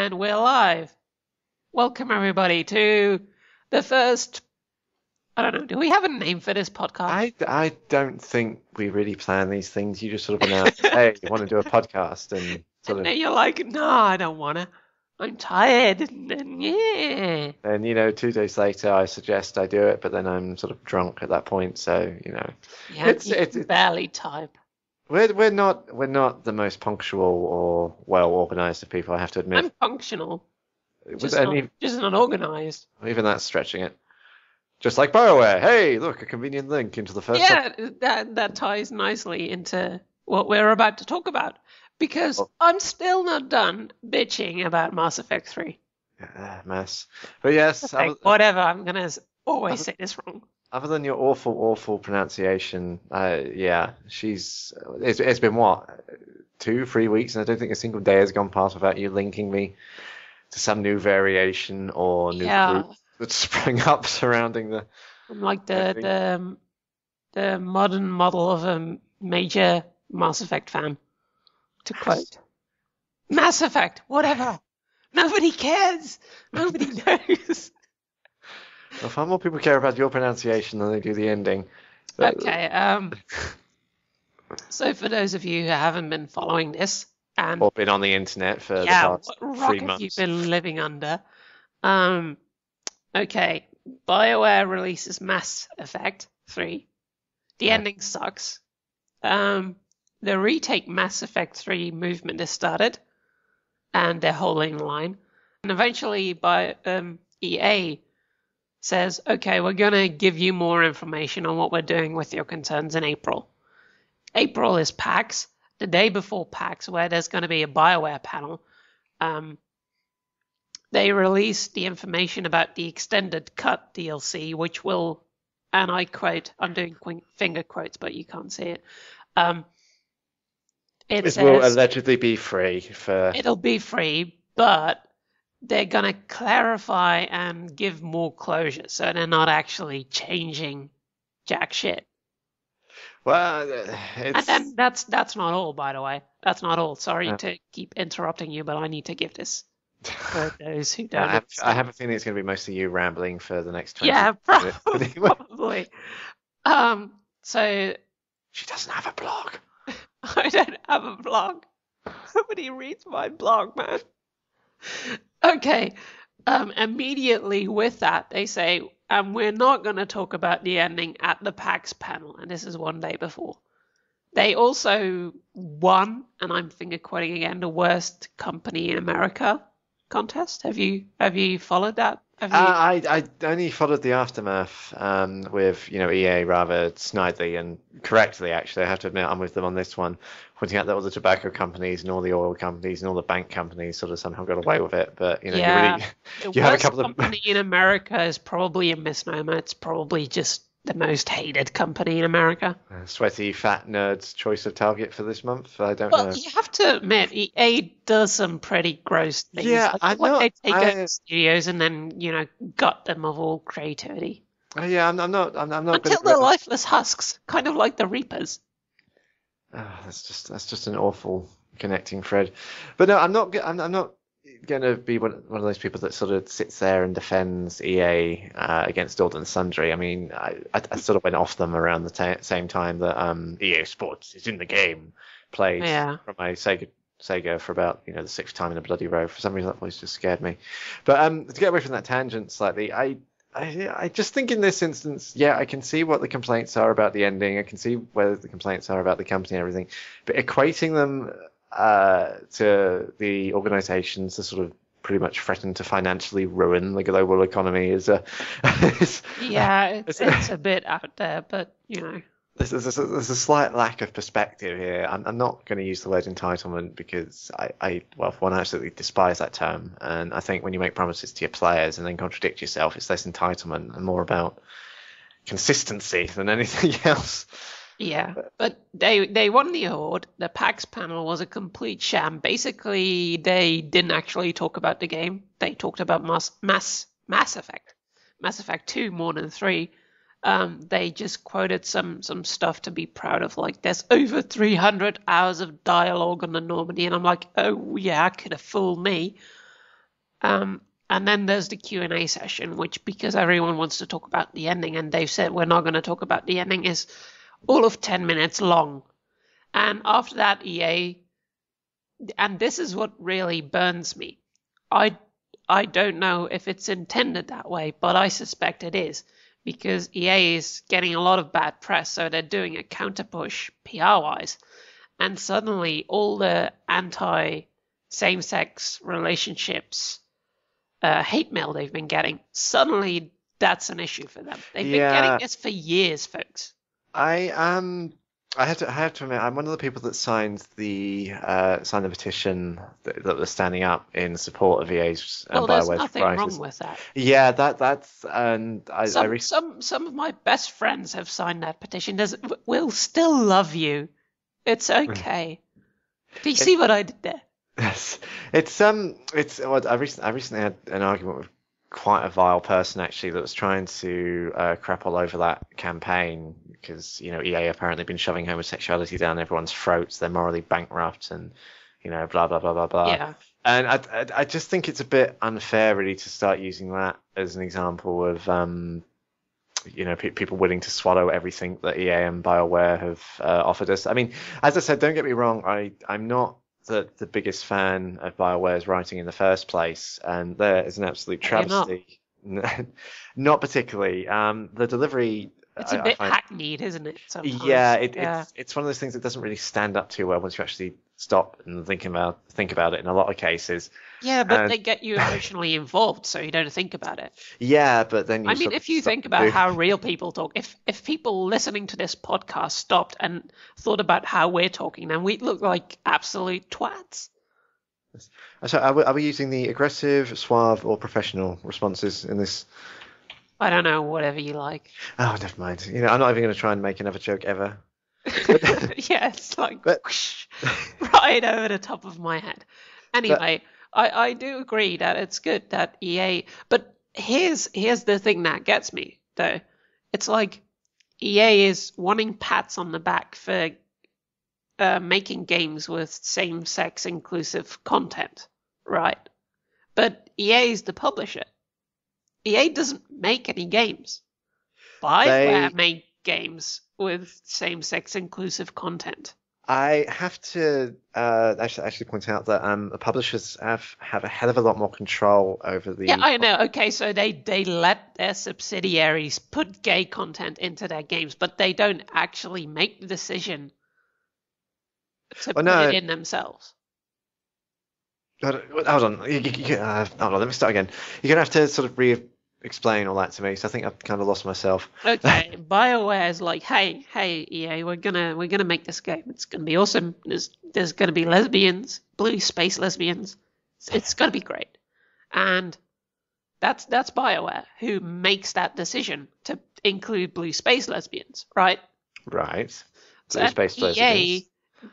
And we're live. Welcome, everybody, to the first. I don't know. Do we have a name for this podcast? I don't think we really plan these things. You just sort of announce, hey, you want to do a podcast and sort And of, then you're like, no, I don't want to. I'm tired. And yeah. and 2 days later I suggest I do it, but then I'm sort of drunk at that point. So, Yeah, it's you it's can it's barely type. we're not the most punctual or well organized of people, I have to admit. I'm functional, With just not, any just not organized. Even that's stretching it. Just like BioWare. Hey, look, a convenient link into the first Yeah, that ties nicely into what we're about to talk about. Because I'm still not done bitching about Mass Effect 3. mess. But yes, Whatever, I'm going to always say this wrong. other than your awful pronunciation, yeah, it's been what, 2-3 weeks, and I don't think a single day has gone past without you linking me to some new variation or new group that sprang up surrounding the. I'm like the modern model of a major Mass Effect fan, to quote. Mass Effect, whatever. Nobody cares. Nobody knows. Well, far more people care about your pronunciation than they do the ending. Okay. So for those of you who haven't been following this, and or been on the internet for the past what 3 rock have months. you been living under? Okay, BioWare releases Mass Effect 3. The ending sucks. The retake Mass Effect 3 movement has started, and they're holding the line. And eventually, EA says, okay, we're going to give you more information on what we're doing with your concerns in April. April is PAX, the day before PAX, where there's going to be a BioWare panel. They released the information about the extended cut DLC, which will, and I quote, I'm doing finger quotes, but you can't see it. It will allegedly be free for. It'll be free, but they're going to clarify and give more closure, so they're not actually changing jack shit. Well, And then that's not all, by the way. That's not all. Sorry to keep interrupting you, but I need to give this for those who don't. I have a feeling it's going to be mostly you rambling for the next 20 minutes. Anyway. Probably. So she doesn't have a blog. I don't have a blog. Nobody reads my blog, man. Okay. Immediately with that, they say, we're not going to talk about the ending at the PAX panel, and this is one day before. They also won, and I'm finger quoting again, the worst company in America contest. Have you followed that? I only followed the aftermath with EA rather snidely and correctly, actually. I have to admit I'm with them on this one, pointing out that all the tobacco companies and all the oil companies and all the bank companies sort of somehow got away with it. But you have a couple of. Company in America is probably a misnomer. It's probably just the most hated company in America. Sweaty fat nerd's choice of target for this month. I don't know. You have to admit, EA does some pretty gross things. Yeah, I know. They take over studios and then gut them of all creativity. Yeah, I'm not. Until they're lifeless husks, kind of like the Reapers. Oh, that's just an awful connecting thread. But no, I'm not going to be one of those people that sort of sits there and defends EA against all and sundry. I mean, I sort of went off them around the same time that EA Sports is in the game played from my Sega for about the 6th time in a bloody row. For some reason, that voice just scared me. But to get away from that tangent slightly, I just think in this instance, I can see what the complaints are about the ending. I can see where the complaints are about the company and everything. But equating them to the organizations that sort of pretty much threaten to financially ruin the global economy is it's a bit out there, but there's a slight lack of perspective here. I'm not going to use the word entitlement because for one, I absolutely despise that term, and I think when you make promises to your players and then contradict yourself, it's less entitlement and more about consistency than anything else. Yeah, but they won the award. The PAX panel was a complete sham. Basically, they didn't actually talk about the game. They talked about Mass Effect. Mass Effect 2 more than 3. They just quoted some stuff to be proud of. Like, there's over 300 hours of dialogue on the Normandy. And I'm like, oh, yeah, could have fooled me. And then there's the Q&A session, which, because everyone wants to talk about the ending and they've said we're not going to talk about the ending, is all of 10 minutes long. And after that, EA, and this is what really burns me. I don't know if it's intended that way, but I suspect it is, because EA is getting a lot of bad press, so they're doing a counter push PR-wise. And suddenly all the anti-same-sex relationships hate mail they've been getting, suddenly that's an issue for them. They've been getting this for years, folks. I have to admit, I'm one of the people that signed the petition that was standing up in support of EA's and Well, there's BioWare's nothing writers. wrong with that. Yeah, that's and some of my best friends have signed that petition. We'll still love you. It's okay. Do you see what I did there? Yes, well, I recently had an argument with quite a vile person actually that was trying to crap all over that campaign because EA apparently been shoving homosexuality down everyone's throats. They're morally bankrupt and blah blah blah blah blah. Yeah. And I just think it's a bit unfair really to start using that as an example of people willing to swallow everything that EA and BioWare have offered us. I mean, as I said, don't get me wrong, I'm not the biggest fan of BioWare's writing in the first place, and there is an absolute travesty. Not particularly. The delivery. It's a bit hackneyed, isn't it? Sometimes? Yeah, it's one of those things that doesn't really stand up too well once you actually stop and think about it in a lot of cases. Yeah, but they get you emotionally involved, so you don't think about it. Yeah, but then if you think about how real people talk, if people listening to this podcast stopped and thought about how we're talking, then we'd look like absolute twats. So are we using the aggressive, suave, or professional responses in this? I don't know, whatever you like. Oh, never mind. I'm not even going to try and make another joke ever. Yeah, it's like whoosh, right over the top of my head. Anyway, I do agree that it's good that EA, but here's the thing that gets me though. It's like EA is wanting pats on the back for making games with same-sex inclusive content, right? But EA is the publisher. EA doesn't make any games. BioWare make games with same-sex inclusive content. I have to actually point out that the publishers have a hell of a lot more control over the. Yeah, I know. Okay, so they let their subsidiaries put gay content into their games, but they don't actually make the decision to put it in themselves. Hold on. Hold on. Let me start again. You're gonna have to sort of explain all that to me. So I think I've kind of lost myself. Okay, BioWare is like, hey, EA, we're gonna make this game. It's gonna be awesome. There's gonna be lesbians, blue space lesbians. It's gonna be great. And that's BioWare who makes that decision to include blue space lesbians, right? Right. Blue space lesbians.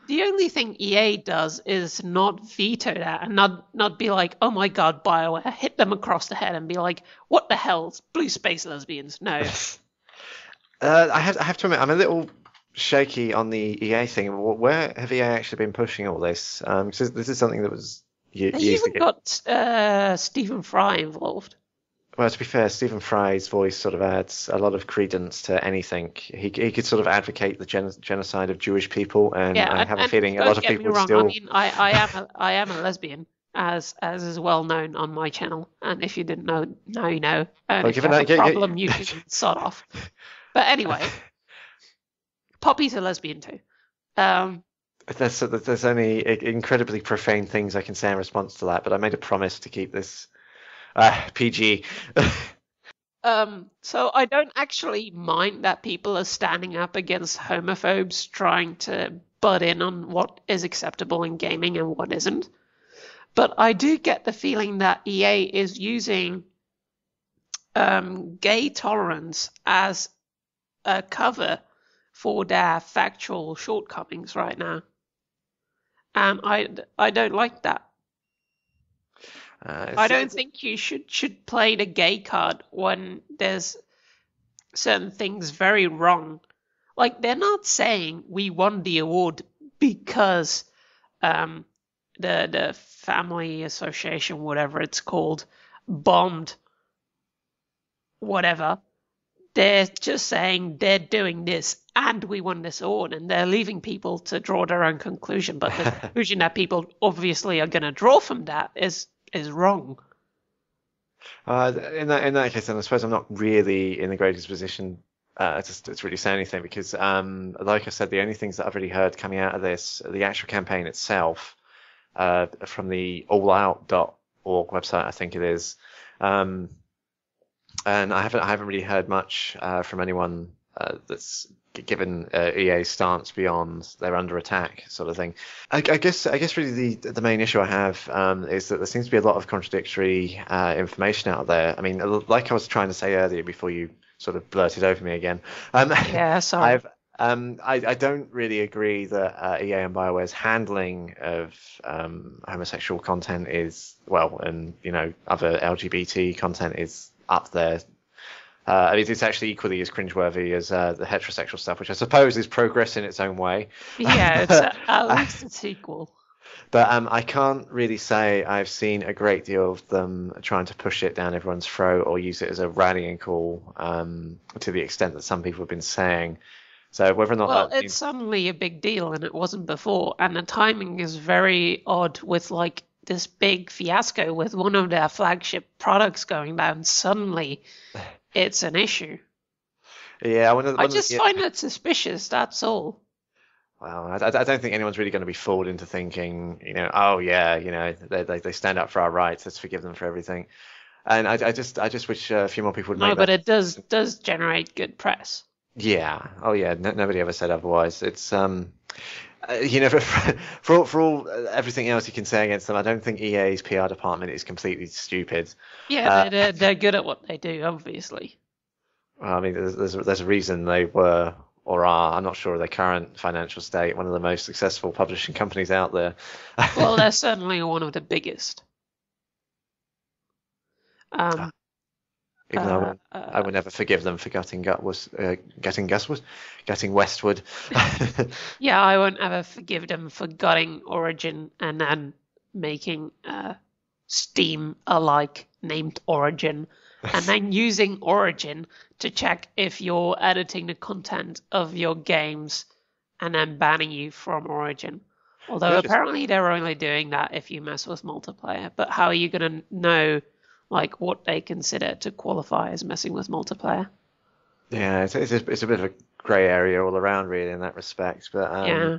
The only thing EA does is not veto that and not be like, oh my god, BioWare, hit them across the head and be like, what the hell, blue space lesbians? No. I have to admit, I'm a little shaky on the EA thing. Where have EA actually been pushing all this? Because this is something that was used. They even got Stephen Fry involved. Well, to be fair, Stephen Fry's voice sort of adds a lot of credence to anything. He could sort of advocate the genocide of Jewish people, and I have a feeling a lot of people would still. I mean, I am a lesbian, as is well known on my channel, and if you didn't know, now you know. And if you have a problem, you can sod off. But anyway, Poppy's a lesbian too. There's only incredibly profane things I can say in response to that, but I made a promise to keep this. PG. So I don't actually mind that people are standing up against homophobes trying to butt in on what is acceptable in gaming and what isn't. But I do get the feeling that EA is using gay tolerance as a cover for their factual shortcomings right now. And I don't like that. I don't think you should play the gay card when there's certain things very wrong. Like, they're not saying we won the award because the family association, whatever it's called, bombed whatever. They're just saying they're doing this and we won this award, and they're leaving people to draw their own conclusion. But the conclusion that people obviously are going to draw from that is wrong. In that case, then I suppose I'm not really in the greatest position to really say anything because, like I said, the only things that I've really heard coming out of this, the actual campaign itself, from the allout.org website, I think it is, and I haven't really heard much from anyone that's given EA's stance beyond they're under attack sort of thing. I guess really the main issue I have is that there seems to be a lot of contradictory information out there. I mean, like I was trying to say earlier before you sort of blurted over me again. Yeah, sorry. I don't really agree that EA and BioWare's handling of homosexual content is, well, and other LGBT content is up there. I mean, it's actually equally as cringeworthy as the heterosexual stuff, which I suppose is progress in its own way. Yeah, it's at least it's equal. But I can't really say I've seen a great deal of them trying to push it down everyone's throat or use it as a rallying call to the extent that some people have been saying. So whether or not well, it's suddenly a big deal, and it wasn't before. And the timing is very odd with like this big fiasco with one of their flagship products going down. Suddenly, it's an issue. Yeah, I just find it suspicious. That's all. Well, I don't think anyone's really going to be fooled into thinking, oh yeah, they stand up for our rights. Let's forgive them for everything. And I just wish a few more people would make that. No, but it does generate good press. Yeah. Oh yeah. Nobody ever said otherwise. It's for all everything else you can say against them, I don't think EA's PR department is completely stupid. Yeah, they're good at what they do, obviously. Well, I mean, there's a reason they were or are, I'm not sure of their current financial state, one of the most successful publishing companies out there. Well, they're certainly one of the biggest. Even though I would never forgive them for getting Westwood. Yeah, I won't ever forgive them for gutting Origin and then making Steam-alike named Origin, and then using Origin to check if you're editing the content of your games and then banning you from Origin. Although apparently they're only doing that if you mess with multiplayer. But how are you going to know like what they consider to qualify as messing with multiplayer? Yeah, it's a bit of a grey area all around, really, in that respect. But yeah,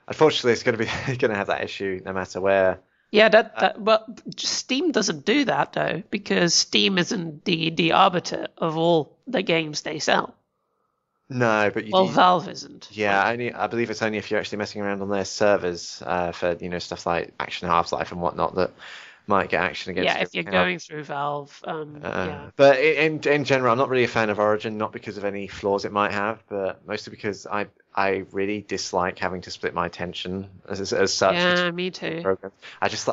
unfortunately, it's going to have that issue no matter where. Yeah, but Steam doesn't do that though, because Steam isn't the arbiter of all the games they sell. No, but Valve isn't. Yeah, I believe it's only if you're actually messing around on their servers for stuff like Action Half-Life and whatnot that might get action against. Yeah, if you're going through Valve. Yeah. But in general, I'm not really a fan of Origin, not because of any flaws it might have, but mostly because I really dislike having to split my attention as such. Yeah, me too. Programs.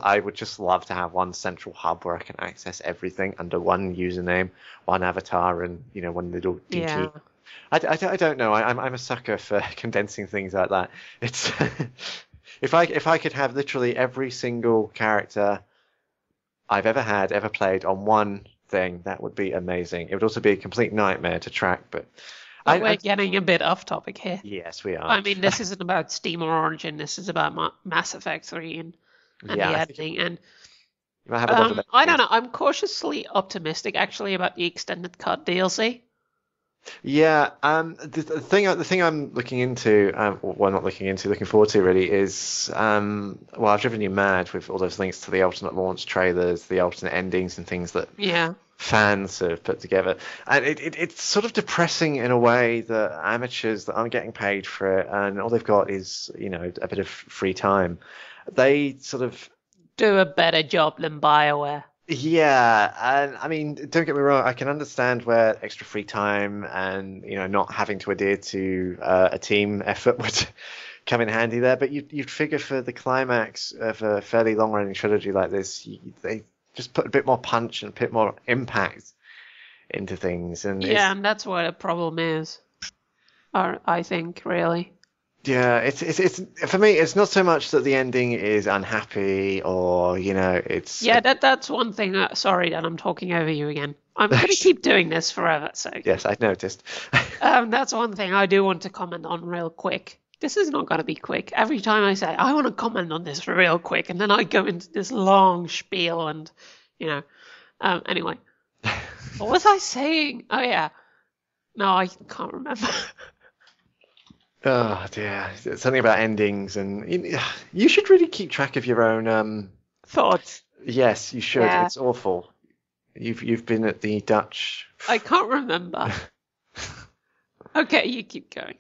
I would just love to have one central hub where I can access everything under one username, one avatar, and one little DT. Yeah. I don't know. I'm a sucker for condensing things like that. It's if I could have literally every single character I've ever played on one thing, that would be amazing. It would also be a complete nightmare to track, but we're getting a bit off topic here. Yes, we are. I mean, this isn't about Steam or Origin. This is about Mass Effect 3 and the editing. And I don't know. I'm cautiously optimistic, actually, about the extended cut DLC. Yeah, the thing I'm looking forward to really is, I've driven you mad with all those links to the alternate launch trailers, the alternate endings and things that fans have put together. And it's sort of depressing in a way that amateurs that aren't getting paid for it and all they've got is, a bit of free time. They sort of do a better job than BioWare. Yeah, and I mean, don't get me wrong, I can understand where extra free time and not having to adhere to a team effort would come in handy there. But you'd figure for the climax of a fairly long-running trilogy like this, they just put a bit more punch and a bit more impact into things. And and that's what the problem is. I think really. Yeah, it's for me. It's not so much that the ending is unhappy or it's Yeah, that's one thing. Sorry that I'm talking over you again. I'm gonna keep doing this forever. So yes, I noticed. that's one thing I do want to comment on real quick. This is not gonna be quick. Every time I say I want to comment on this real quick, and then I go into this long spiel, and you know. Anyway, what was I saying? Oh yeah, no, I can't remember. Oh dear, something about endings, and you should really keep track of your own. Thoughts. Yes, you should. Yeah, It's awful. You've been at the Dutch. I can't remember. Okay, you keep going.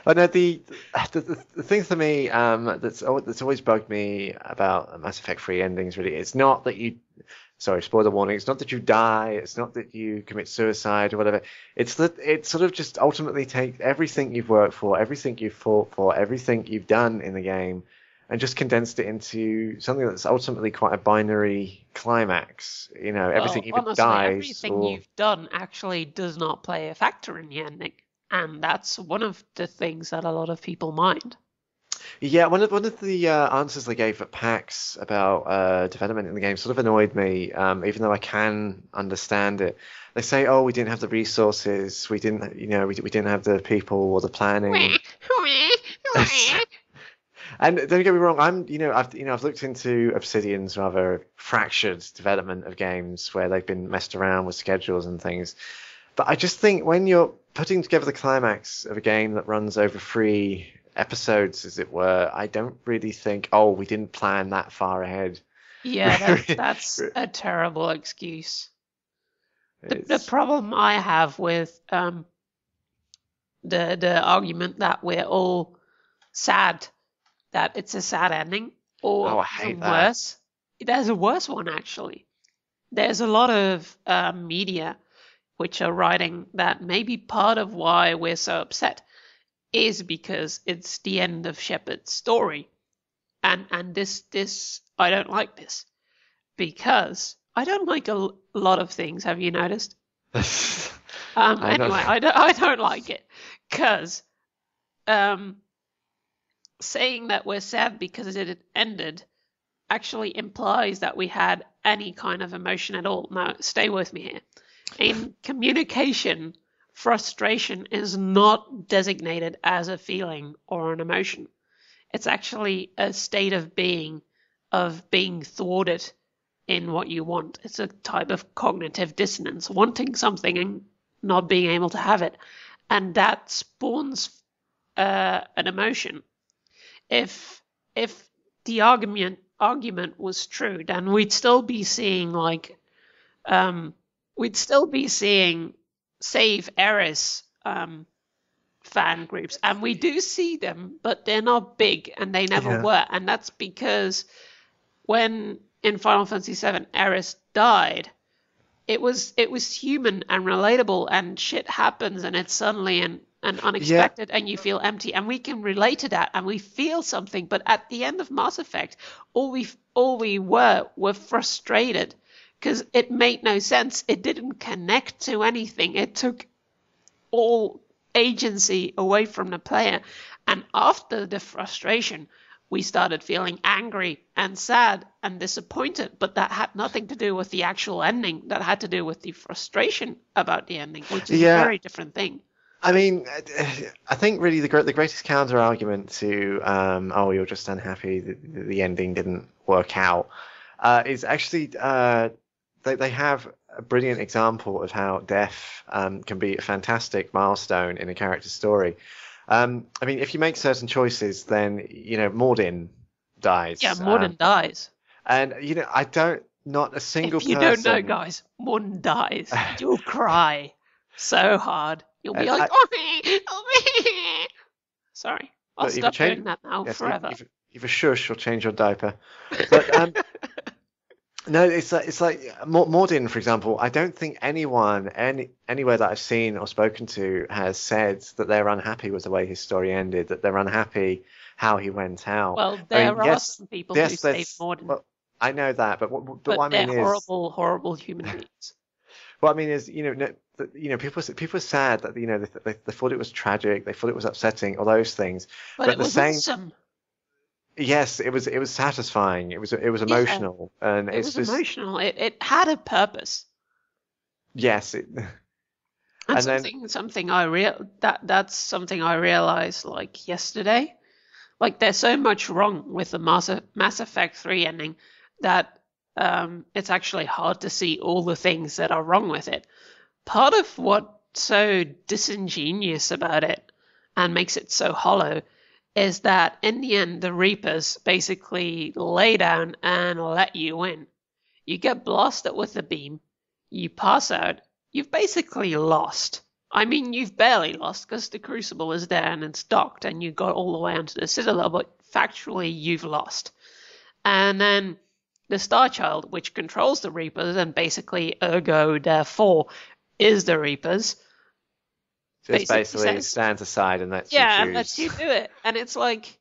Oh no, the thing for me that's always bugged me about Mass Effect 3 endings really, it's not that you, sorry, spoiler warning, it's not that you die, it's not that you commit suicide or whatever. It's that it sort of just ultimately takes everything you've worked for, everything you've fought for, everything you've done in the game, and just condensed it into something that's ultimately quite a binary climax. Everything Well, either honestly, dies everything or. you've done actually does not play a factor in the ending. And that's one of the things that a lot of people mind. Yeah, one of the answers they gave at PAX about development in the game sort of annoyed me, even though I can understand it. They say, "Oh, we didn't have the resources, we didn't, we didn't have the people or the planning." And don't get me wrong, I've looked into Obsidian's rather fractured development of games where they've been messed around with schedules and things. But I just think when you're putting together the climax of a game that runs over 3 episodes, as it were, I don't really think, oh, we didn't plan that far ahead. Yeah, that's a terrible excuse. The It's problem I have with the argument that we're all sad that it's a sad ending, oh, or I hate even that. worse, there's a worse one actually. There's a lot of media which are writing that maybe part of why we're so upset is because it's the end of Shepard's story, and this I don't like this because I don't like a lot of things. Have you noticed? I know. Anyway, I don't like it because um, saying that we're sad because it ended actually implies that we had any kind of emotion at all. Now, stay with me here. In communication, frustration is not designated as a feeling or an emotion. It's actually a state of being thwarted in what you want. It's a type of cognitive dissonance, wanting something and not being able to have it. And that spawns an emotion. If the argument was true, then we'd still be seeing we'd still be seeing Save Eris fan groups, and we do see them, but they're not big, and they never Yeah. were, and that's because when in Final Fantasy VII Eris died, it was human and relatable, and shit happens, and it's suddenly and Yeah. unexpected, and you feel empty, and we can relate to that, and we feel something. But at the end of Mass Effect, all we were frustrated because it made no sense. It didn't connect to anything. It took all agency away from the player. And after the frustration, we started feeling angry and sad and disappointed, but that had nothing to do with the actual ending. That had to do with the frustration about the ending, which is a Yeah. very different thing. I mean, I think really the greatest counter argument to oh, you're just unhappy that the ending didn't work out is actually they have a brilliant example of how death can be a fantastic milestone in a character's story. I mean, if you make certain choices, then Mordin Yeah, dies, Morden dies. and I don't, not a single If you don't know, person. guys, Morden dies. You'll cry so hard. You'll be And like, I, oh, sorry, I'll look, either stop doing change, that now yes, forever. either shush or change your diaper. But no, it's like Mordin, for example. I don't think anyone anywhere that I've seen or spoken to has said that they're unhappy with the way his story ended, that they're unhappy how he went out. Well, I mean, there are yes, some people who yes, save there's Morden, well, I know that, but what but I they're mean is, horrible, horrible human beings. what I mean is, people were sad that they thought it was tragic, they thought it was upsetting, all those things. But But it the was same, awesome. yes, it was satisfying. It was Yeah, emotional, and it it's was just emotional. It had a purpose. yes, And and then that's something I realized like yesterday. Like there's so much wrong with the Mass Effect 3 ending that it's actually hard to see all the things that are wrong with it. Part of what's so disingenuous about it and makes it so hollow is that in the end the Reapers basically lay down and let you win. You get blasted with the beam, you pass out, you've basically lost. I mean, you've barely lost because the Crucible is there and it's docked and you got all the way onto the Citadel, but factually you've lost. And then the Starchild, which controls the Reapers and basically, ergo, therefore, is the Reapers, just basically says, stands aside and lets you yeah, and lets you choose. do it. And it's like,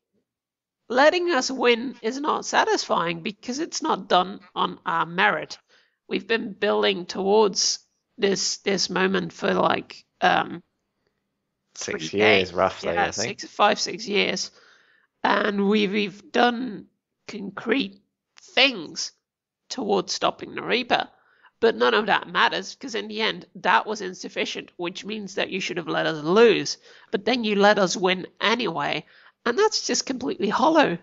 letting us win is not satisfying because it's not done on our merit. We've been building towards this moment for like 6 3 years days. roughly, Yeah, I think. 6 years. And we've done concrete things towards stopping the Reaper. But none of that matters because in the end, that was insufficient, which means that you should have let us lose. But then you let us win anyway. And that's just completely hollow.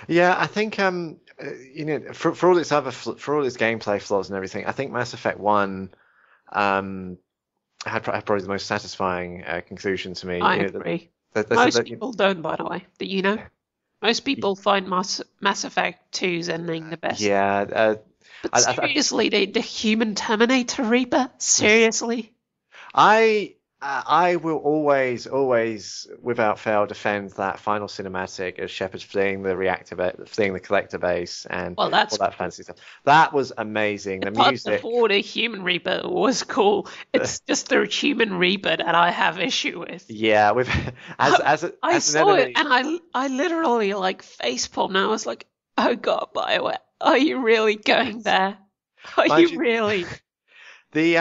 Yeah, I think for all its for all its gameplay flaws and everything, I think Mass Effect 1 had probably the most satisfying conclusion to me. I agree. That, Most people don't, by the way. But most people find Mass Effect 2's ending the best. yeah, But I, seriously, the human Terminator Reaper? Seriously? I will always, without fail, defend that final cinematic of Shepard fleeing the collector base, and Well, that's all that fancy stuff. That was amazing. The the part music. before the human Reaper was cool. It's just the human Reaper that I have issue with. Yeah, with as I an saw it enemy. and I literally like facepalmed and I was like, oh God, Bioware, are you really going there? Are Mind you you, really? the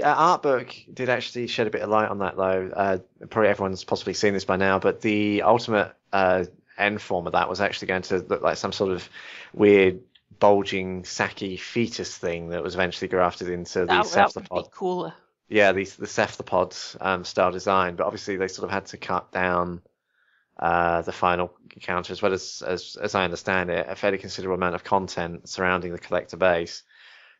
art book did actually shed a bit of light on that, though. Probably everyone's possibly seen this by now, but the ultimate end form of that was actually going to look like some sort of weird bulging sacky fetus thing that was eventually grafted into the That would be cephalopod. cooler. Yeah, the cephalopod style design, but obviously they sort of had to cut down the final encounter, as well as I understand it, a fairly considerable amount of content surrounding the collector base.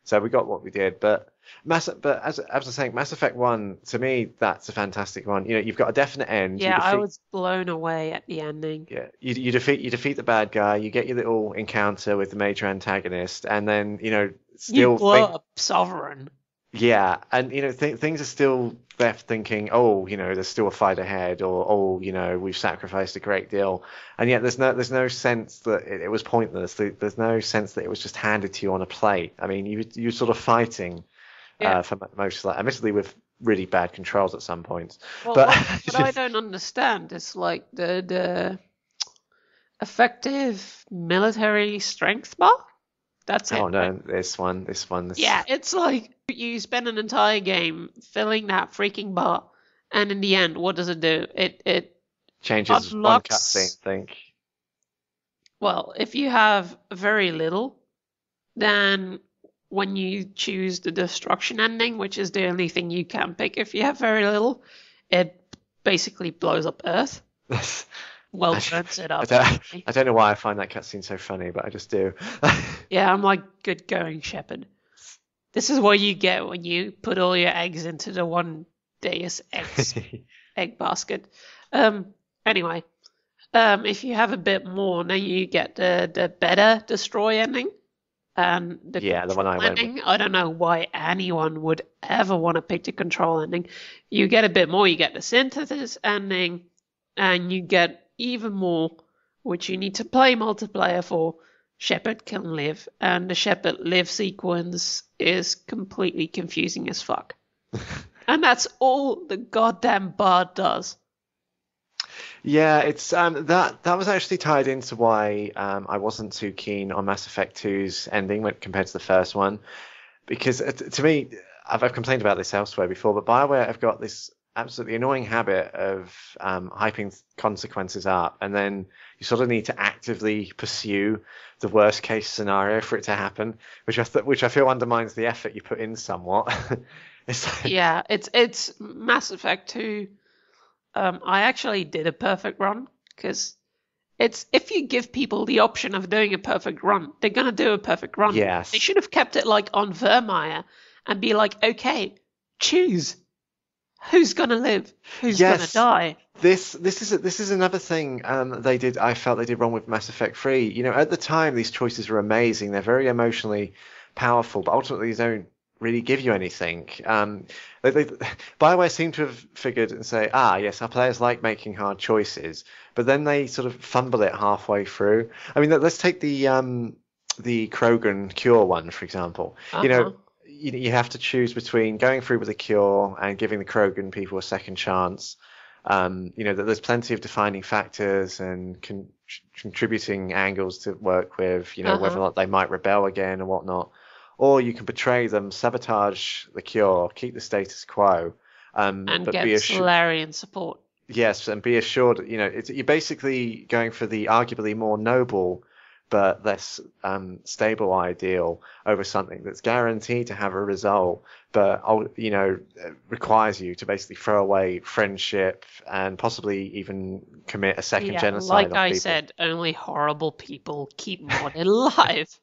So we got what we did, but as I was saying, Mass Effect 1, to me, that's a fantastic one. You've got a definite end. Yeah, I was blown away at the ending. Yeah, you defeat the bad guy. You get your little encounter with the major antagonist, and then still You blow up Sovereign. yeah, and things are still left thinking, oh, there's still a fight ahead, or oh, we've sacrificed a great deal, and yet there's no sense that it was pointless. There's no sense that it was just handed to you on a plate. I mean, you're sort of fighting for most of that, admittedly with really bad controls at some points. Well, But what I don't understand is like the effective military strength bar. That's it. oh no, Right? this one. Yeah, it's like you spend an entire game filling that freaking bar, and in the end, what does it do? It changes one unlocks. cutscene, I think. Well, if you have very little, then when you choose the destruction ending, which is the only thing you can pick if you have very little, it basically blows up Earth. Well, burns it up. I don't know why I find that cutscene so funny, but I just do. Yeah, I'm like, good going, Shepard. This is what you get when you put all your eggs into the one Deus Ex egg basket. Anyway, if you have a bit more, then you get the better destroy ending. And the one I went ending, I don't know why anyone would ever want to pick the control ending. You get a bit more, you get the synthesis ending, and you get even more, which you need to play multiplayer for. Shepard can live, and the Shepard live sequence is completely confusing as fuck. And that's all the goddamn bar does. Yeah, it's that was actually tied into why I wasn't too keen on Mass Effect 2's ending compared to the first one. because to me, I've complained about this elsewhere before, but BioWare have got this absolutely annoying habit of hyping consequences up, and then you sort of need to actively pursue the worst case scenario for it to happen, which I feel undermines the effort you put in somewhat. It's like, Yeah, it's Mass Effect 2. I actually did a perfect run because it's if you give people the option of doing a perfect run, they're gonna do a perfect run. yes. They should have kept it like on Vermeer and be like, okay, choose who's gonna live, who's gonna Yes. die. This is another thing I felt they did wrong with Mass Effect 3. You know, at the time these choices were amazing. They're very emotionally powerful, but ultimately they don't really give you anything. BioWare seem to have figured and say, yes, our players like making hard choices, but then they sort of fumble it halfway through. I mean, let's take the Krogan cure one, for example. You know, you have to choose between going through with the cure and giving the Krogan people a second chance. You know, that there's plenty of defining factors and contributing angles to work with, you know, whether or not they might rebel again or whatnot. Or you can betray them, sabotage the cure, keep the status quo, and but get be Solarian support. Yes, and be assured, you know, you're basically going for the arguably more noble but less stable ideal over something that's guaranteed to have a result, but you know, requires you to basically throw away friendship and possibly even commit a second genocide like on I people. said, only horrible people keep modded alive.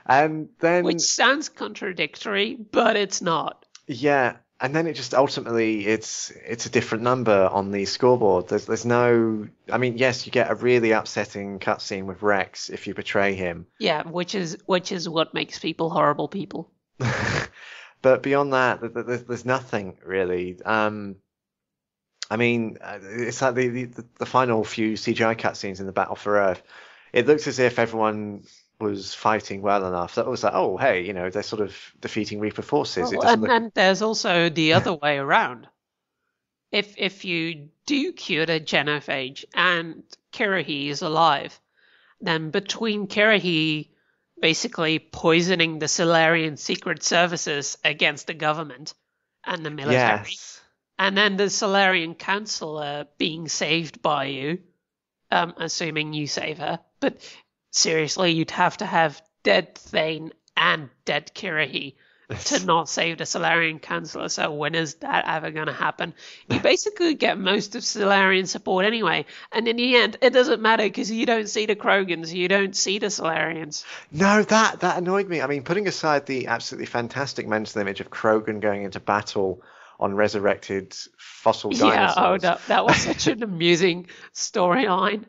And then, which sounds contradictory, but it's not. yeah, and then it just ultimately it's a different number on the scoreboard. There's no, I mean, yes, you get a really upsetting cutscene with Rex if you betray him. Yeah, which is what makes people horrible people. But beyond that, there's nothing really. I mean, it's like the final few CGI cutscenes in the Battle for Earth. It looks as if everyone was fighting well enough. That was like, oh, hey, you know, they're sort of defeating Reaper forces. Well, It doesn't look. and there's also the other way around. If you do cure the genophage and Kirahi is alive, then between Kirahi basically poisoning the Solarian secret services against the government and the military, Yes. and then the Solarian Council being saved by you, assuming you save her. But seriously, you'd have to have dead Thane and dead Kirahi to not save the Solarian Councillor, so when is that ever going to happen? You basically get most of Solarian support anyway, and in the end, it doesn't matter because you don't see the Krogans, you don't see the Solarians. No, that annoyed me. I mean, putting aside the absolutely fantastic mental image of Krogan going into battle on resurrected fossil dinosaurs. Yeah, that was such an amusing storyline.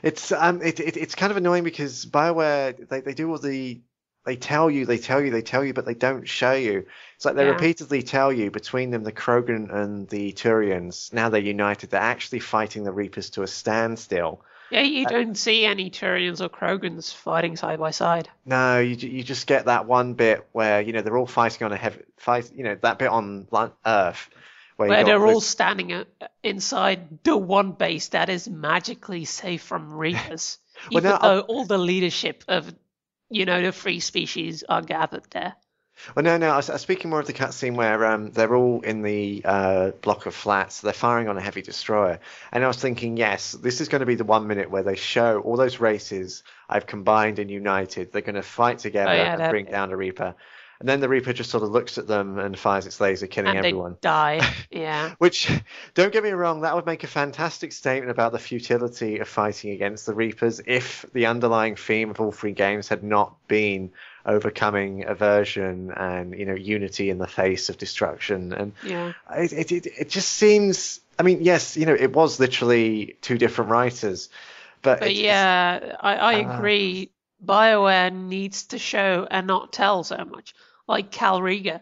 It's kind of annoying because BioWare they do all the they tell you, but they don't show you. It's like they repeatedly tell you between them, the Krogan and the Turians, now they're united, they're actually fighting the Reapers to a standstill. Yeah, you don't see any Turians or Krogans fighting side by side. No, you just get that one bit where, you know, they're all fighting on a heavy fight, you know, that bit on Earth where they're all standing inside the one base that is magically safe from Reapers, even though all the leadership of, you know, the free species are gathered there. Well, no, I was speaking more of the cutscene where they're all in the block of flats. They're firing on a heavy destroyer. And I was thinking, yes, this is going to be the 1 minute where they show all those races I've combined and united. They're going to fight together and bring down a Reaper. And then the Reaper just sort of looks at them and fires its laser, killing everyone. They die, yeah. Which, don't get me wrong, that would make a fantastic statement about the futility of fighting against the Reapers if the underlying theme of all three games had not been overcoming aversion and, you know, unity in the face of destruction. And it just seems, I mean, yes, you know, it was literally two different writers. But I agree. BioWare needs to show and not tell so much. Like Cal Riga,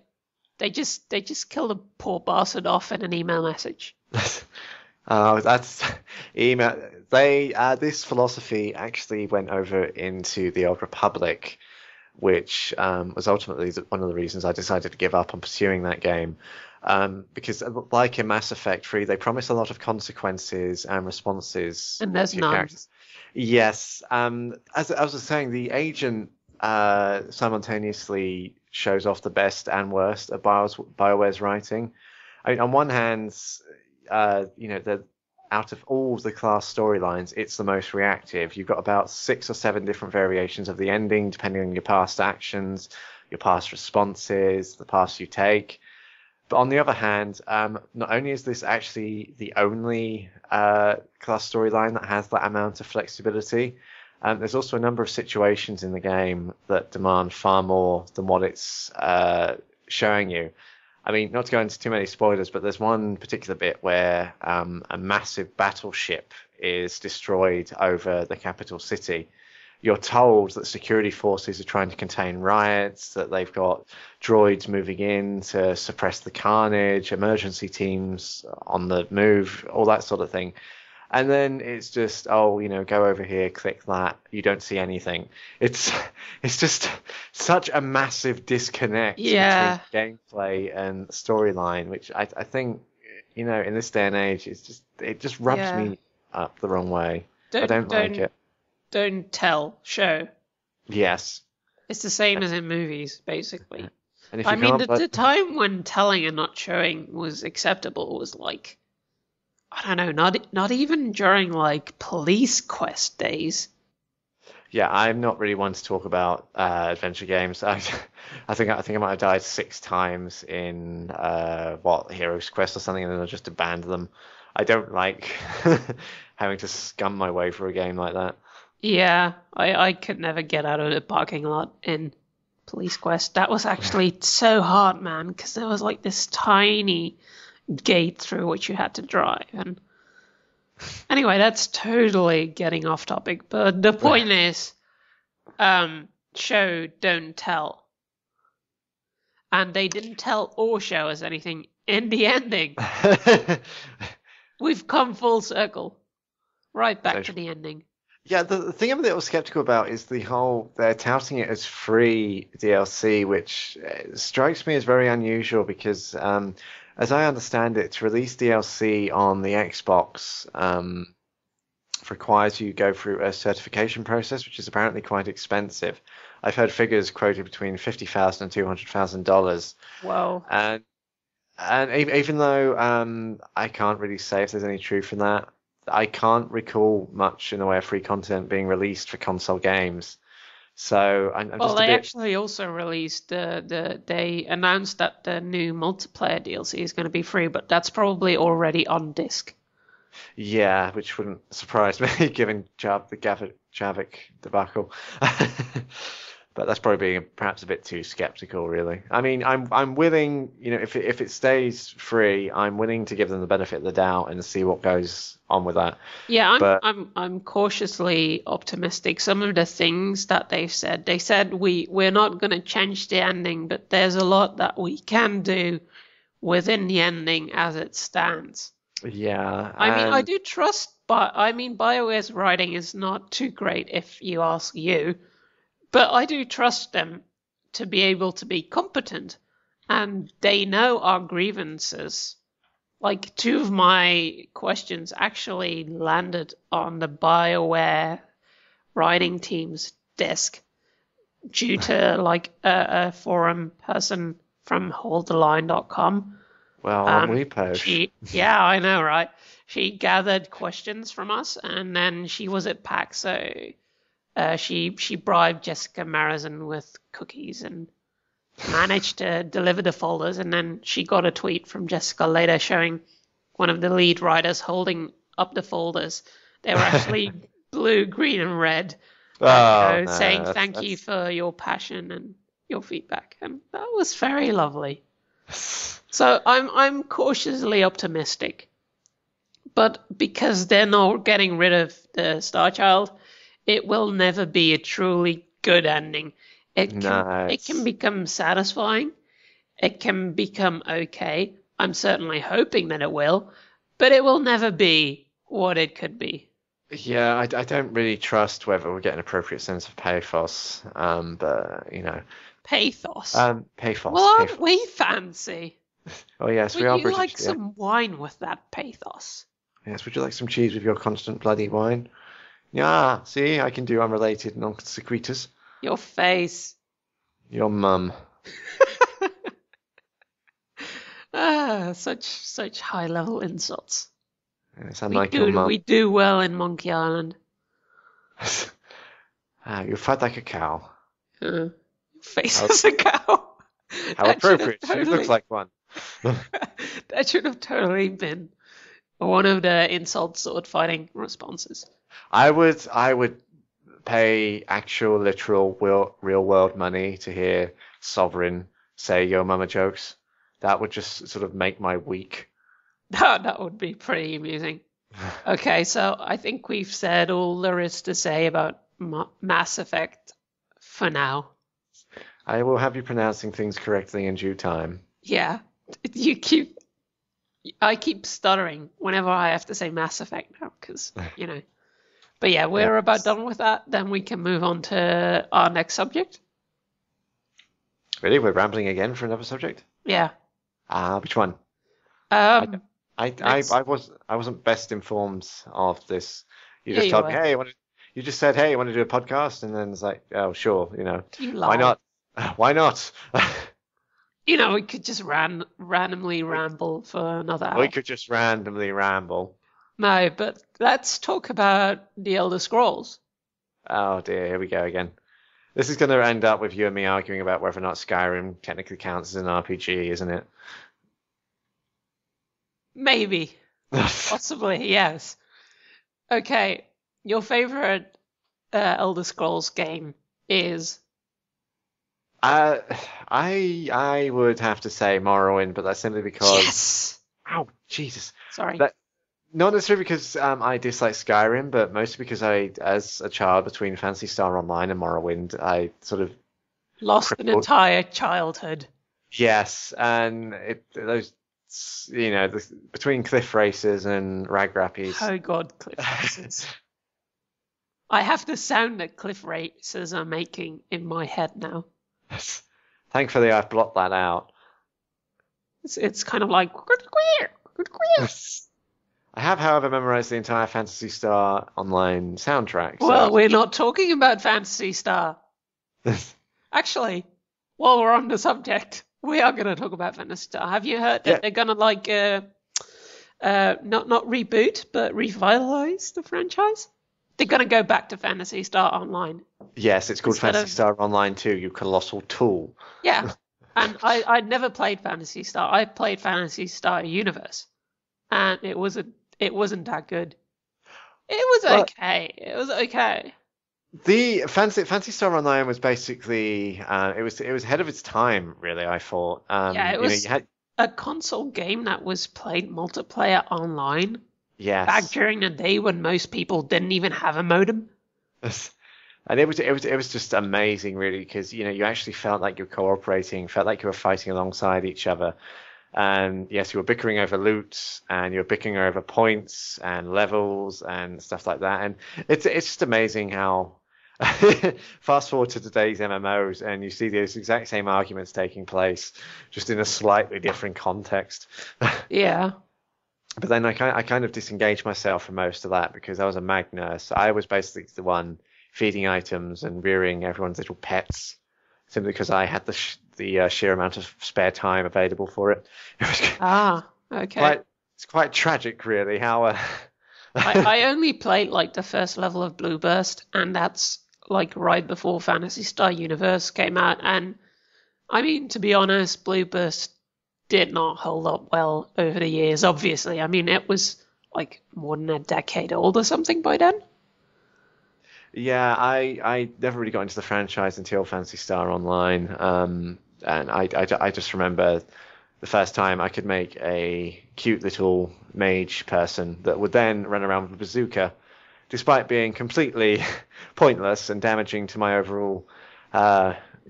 they just killed a poor bastard off in an email message. That's email. This philosophy actually went over into the Old Republic, which was ultimately one of the reasons I decided to give up on pursuing that game. Because like in Mass Effect 3, they promise a lot of consequences and responses. And there's none. Characters. Yes. As I was saying, the agent simultaneously shows off the best and worst of BioWare's writing. I mean, on one hand, out of all the class storylines, it's the most reactive. You've got about 6 or 7 different variations of the ending, depending on your past actions, your past responses, the paths you take. But on the other hand, not only is this actually the only class storyline that has that amount of flexibility, there's also a number of situations in the game that demand far more than what it's showing you. I mean, not to go into too many spoilers, but there's one particular bit where a massive battleship is destroyed over the capital city. You're told that security forces are trying to contain riots, that they've got droids moving in to suppress the carnage, emergency teams on the move, all that sort of thing. And then it's just, go over here, click that. You don't see anything. It's just such a massive disconnect between gameplay and storyline, which I think, in this day and age, it just rubs me up the wrong way. I don't like it. Don't tell, show. Yes. It's the same as in movies, basically. And if the time when telling and not showing was acceptable was like, I don't know, not even during like police quest days. Yeah, I'm not really one to talk about adventure games. I think I might have died 6 times in Hero's Quest or something, and then I just abandoned them. I don't like having to scum my way through a game like that. Yeah, I could never get out of the parking lot in Police Quest. That was actually so hard, man, because there was like this tiny gate through which you had to drive. And anyway, that's totally getting off topic. But the point is, show, don't tell. And they didn't tell or show us anything in the ending. We've come full circle. Right back to the ending. Yeah, the thing I'm a little skeptical about is they're touting it as free DLC, which strikes me as very unusual because, as I understand it, to release DLC on the Xbox requires you go through a certification process, which is apparently quite expensive. I've heard figures quoted between $50,000 and $200,000. Wow. And even though I can't really say if there's any truth in that, I can't recall much in the way of free content being released for console games. So I'm just a bit... actually also released they announced that the new multiplayer DLC is going to be free, but that's probably already on disc. Yeah, which wouldn't surprise me given the Javik debacle. But that's probably being perhaps a bit too skeptical, really. I mean, I'm willing, if it stays free, I'm willing to give them the benefit of the doubt and see what goes on with that. Yeah, I'm cautiously optimistic. Some of the things that they said we're not going to change the ending, but there's a lot that we can do within the ending as it stands. Yeah. I mean, I do trust, but I mean, BioWare's writing is not too great if you ask you. But I do trust them to be able to be competent, and they know our grievances. Like 2 of my questions actually landed on the BioWare writing team's desk due to like a forum person from holdtheline.com. Well, aren't we posh? Yeah, I know, right? She gathered questions from us, and then she was at PAX, so... she bribed Jessica Marizan with cookies and managed to deliver the folders. And then she got a tweet from Jessica later showing one of the lead writers holding up the folders. They were actually blue, green, and red, saying thank you for your passion and your feedback. And that was very lovely. So I'm cautiously optimistic. But because they're not getting rid of the Star Child, it will never be a truly good ending. It can become satisfying. It can become okay. I'm certainly hoping that it will, but it will never be what it could be. Yeah, I don't really trust whether we'll get an appropriate sense of pathos. But Pathos. Pathos. Well, aren't we fancy? Oh yes, we are British. Would you like some wine with that pathos? Yes. Would you like some cheese with your constant bloody wine? Yeah, see, I can do unrelated non sequiturs. Your face. Your mum. Such high level insults. It's unlike your mum. We do well in Monkey Island. You fight like a cow. Face as a cow. How appropriate. She looks like one. That should have totally been one of the insult sword fighting responses. I would pay actual, literal, real world money to hear Sovereign say Yo Mama jokes. That would just sort of make my week. That would be pretty amusing. Okay, so I think we've said all there is to say about Mass Effect for now. I will have you pronouncing things correctly in due time. Yeah, I keep stuttering whenever I have to say Mass Effect now, because, you know. But yeah, we're about done with that. Then we can move on to our next subject. Really? We're rambling again for another subject? Yeah. Which one? I wasn't best informed of this. You just told me, hey, you just said, hey, you want to do a podcast? And then it's like, oh, sure, why not? Why not? We could just randomly ramble for another hour. We could just randomly ramble. No, but let's talk about the Elder Scrolls. Oh dear, here we go again. This is going to end up with you and me arguing about whether or not Skyrim technically counts as an RPG, isn't it? Maybe. Possibly, yes. Okay, your favorite Elder Scrolls game is? I would have to say Morrowind, but that's simply because... Yes! Ow, Jesus. Sorry. Not necessarily because I dislike Skyrim, but mostly because as a child between Phantasy Star Online and Morrowind, I sort of... Lost an entire childhood. Yes, and between cliff races and rag rapids. Oh god, cliff races. I have the sound that cliff races are making in my head now. Thankfully, I've blocked that out. It's kind of like... I have, however, memorized the entire Phantasy Star Online soundtrack. Well, we're not talking about Phantasy Star. Actually, while we're on the subject, we are going to talk about Phantasy Star. Have you heard that they're going to not reboot, but revitalize the franchise? They're going to go back to Phantasy Star Online. Yes, it's called Phantasy Star Online 2, you colossal tool. Yeah, and I'd never played Phantasy Star. I played Phantasy Star Universe, and it wasn't that good. It was okay. It was okay. The Phantasy Star Online was basically it was ahead of its time, really. I thought. It was a console game that was played multiplayer online. Yes. Back during the day when most people didn't even have a modem. And it was just amazing, really, because you actually felt like you were cooperating, felt like you were fighting alongside each other. And yes, you were bickering over loot, and you were bickering over points and levels and stuff like that. And it's just amazing how fast forward to today's MMOs, and you see those exact same arguments taking place, just in a slightly different context. Yeah. But then I kind of disengaged myself from most of that because I was a mag nurse. I was basically the one feeding items and rearing everyone's little pets, simply because I had the sheer amount of spare time available for it. Okay. It's quite tragic, really, how... I only played, the first level of Blue Burst, and that's, right before Phantasy Star Universe came out. And, I mean, to be honest, Blue Burst did not hold up well over the years, obviously. I mean, it was, more than a decade old or something by then. Yeah, I never really got into the franchise until Phantasy Star Online, and I just remember the first time I could make a cute little mage person that would then run around with a bazooka, despite being completely pointless and damaging to my overall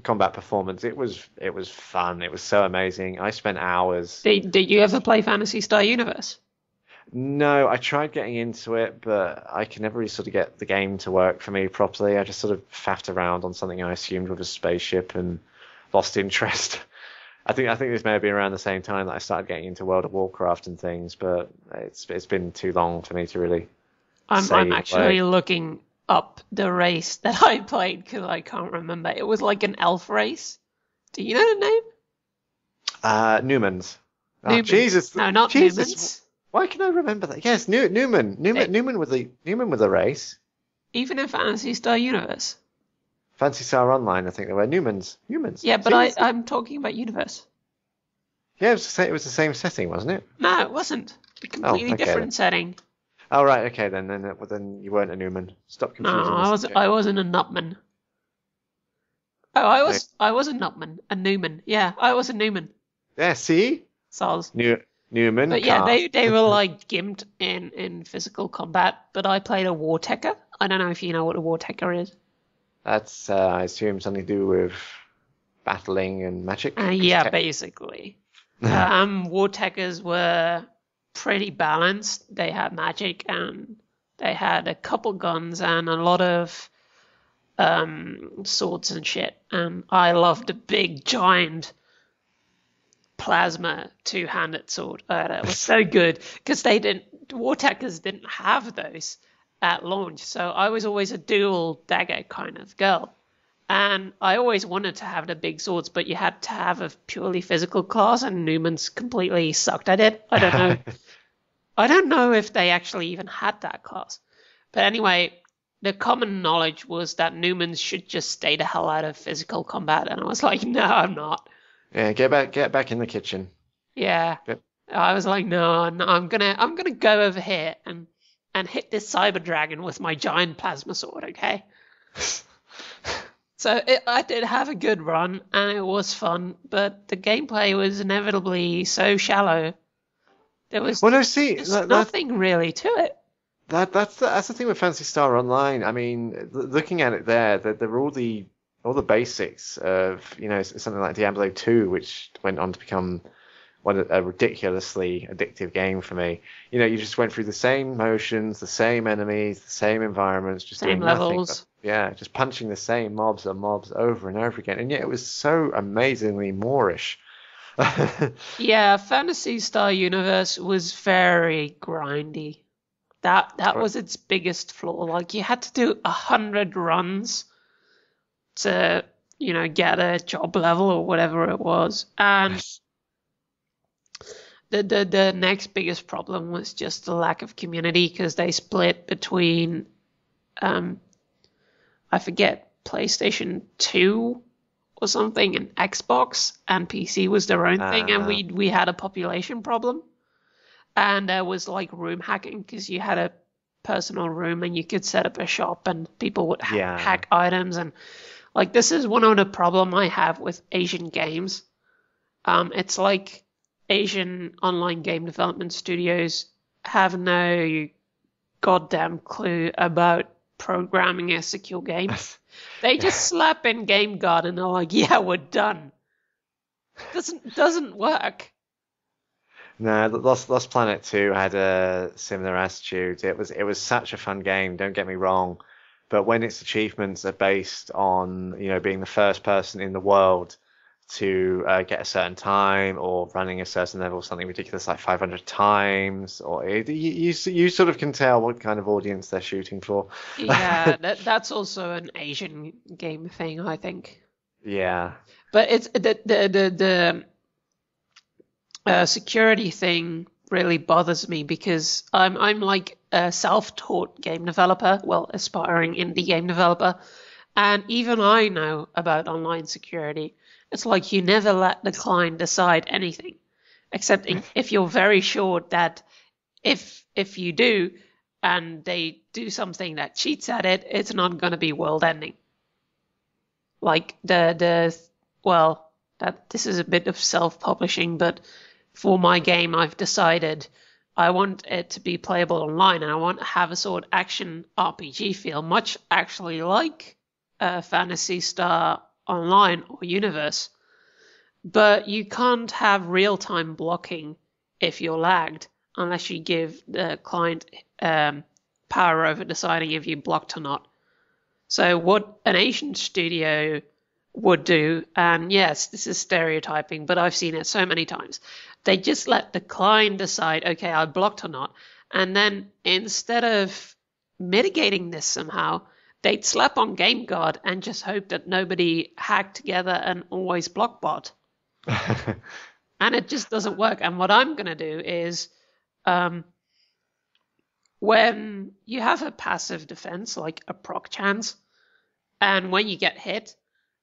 combat performance. It was fun. It was so amazing. I spent hours. Did you ever play Phantasy Star Universe? No, I tried getting into it, but I could never really sort of get the game to work for me properly. I just sort of faffed around on something I assumed was a spaceship and lost interest. I think this may have been around the same time that I started getting into World of Warcraft and things, but it's been too long for me to really. I'm actually looking up the race that I played because I can't remember. It was like an elf race. Do you know the name? Newman's. Oh, Newmans. Jesus. No, not Jesus. Newmans. Why can I remember that? Yes, Newman. Newman with the race. Even in Phantasy Star Universe. Fancy Star Online, I think they were. Newman's. Yeah, but Jesus. I'm talking about Universe. Yeah, it was the same setting, wasn't it? No, it wasn't. A completely okay different then. setting. Oh, right, okay then. Then you weren't a Newman. Stop No, confusing us. I wasn't a Nutman. Oh, I was a Nutman. A Newman. Yeah, I was a Newman. Yeah, see? Soz. Newman. But yeah, cast. they were like gimped in physical combat, but I played a War Techer. I don't know if you know what a War Techer is. That's, I assume, something to do with battling and magic. Yeah, basically. War Techers were pretty balanced. They had magic and they had a couple guns and a lot of swords and shit. And I loved a big giant plasma two-handed sword. It was so good because War Techers didn't have those at launch. So I was always a dual dagger kind of girl. And I always wanted to have the big swords, but you had to have a purely physical class, and Newman's completely sucked at it. I don't know. I don't know if they actually even had that class. But anyway, the common knowledge was that Newmans should just stay the hell out of physical combat, and I was like, no, I'm not. Yeah, get back in the kitchen. Yeah. Yep. I was like, no, I'm gonna go over here and hit this cyber dragon with my giant plasma sword, okay? So I did have a good run, and it was fun, but the gameplay was inevitably so shallow. There was nothing really to it. That's the thing with Phantasy Star Online. I mean, looking at it there are all the basics of something like Diablo 2, which went on to become a ridiculously addictive game for me. You just went through the same motions, the same enemies, the same environments, just same doing levels. Nothing, just punching the same mobs and mobs over and over again. And yet it was so amazingly Moorish. Yeah, Phantasy Star Universe was very grindy. That was its biggest flaw. Like, you had to do 100 runs to, get a job level or whatever it was. And the next biggest problem was just the lack of community, because they split between, I forget, PlayStation 2 or something, and Xbox, and PC was their own thing, and we had a population problem. And there was like room hacking, because you had a personal room and you could set up a shop and people would hack items. And like, this is one of the problem I have with Asian games. It's like Asian online game development studios have no goddamn clue about programming a secure game. They just slap in Game Guard and they're like, yeah, we're done. Doesn't work. No, Lost Planet 2 had a similar attitude. It was such a fun game, don't get me wrong, but when its achievements are based on being the first person in the world to get a certain time, or running a certain level, something ridiculous like 500 times, or you sort of can tell what kind of audience they're shooting for. Yeah, that's also an Asian game thing, I think. Yeah, but it's the security thing really bothers me, because I'm like a self-taught game developer, well, aspiring indie game developer, and even I know about online security. It's like you never let the client decide anything, except if you're very sure that if you do and they do something that cheats at it, it's not going to be world-ending. Like this is a bit of self-publishing, but for my game, I've decided I want it to be playable online, and I want to have a sort of action RPG feel, much actually like Phantasy Star Online or Universe. But you can't have real-time blocking if you're lagged, unless you give the client power over deciding if you blocked or not. So what an Asian studio would do, and yes, this is stereotyping, but I've seen it so many times, they just let the client decide, okay, I blocked or not, and then instead of mitigating this somehow, they'd slap on Game Guard and just hope that nobody hacked together and always block bot. And it just doesn't work. And what I'm going to do is when you have a passive defense, like a proc chance, and when you get hit,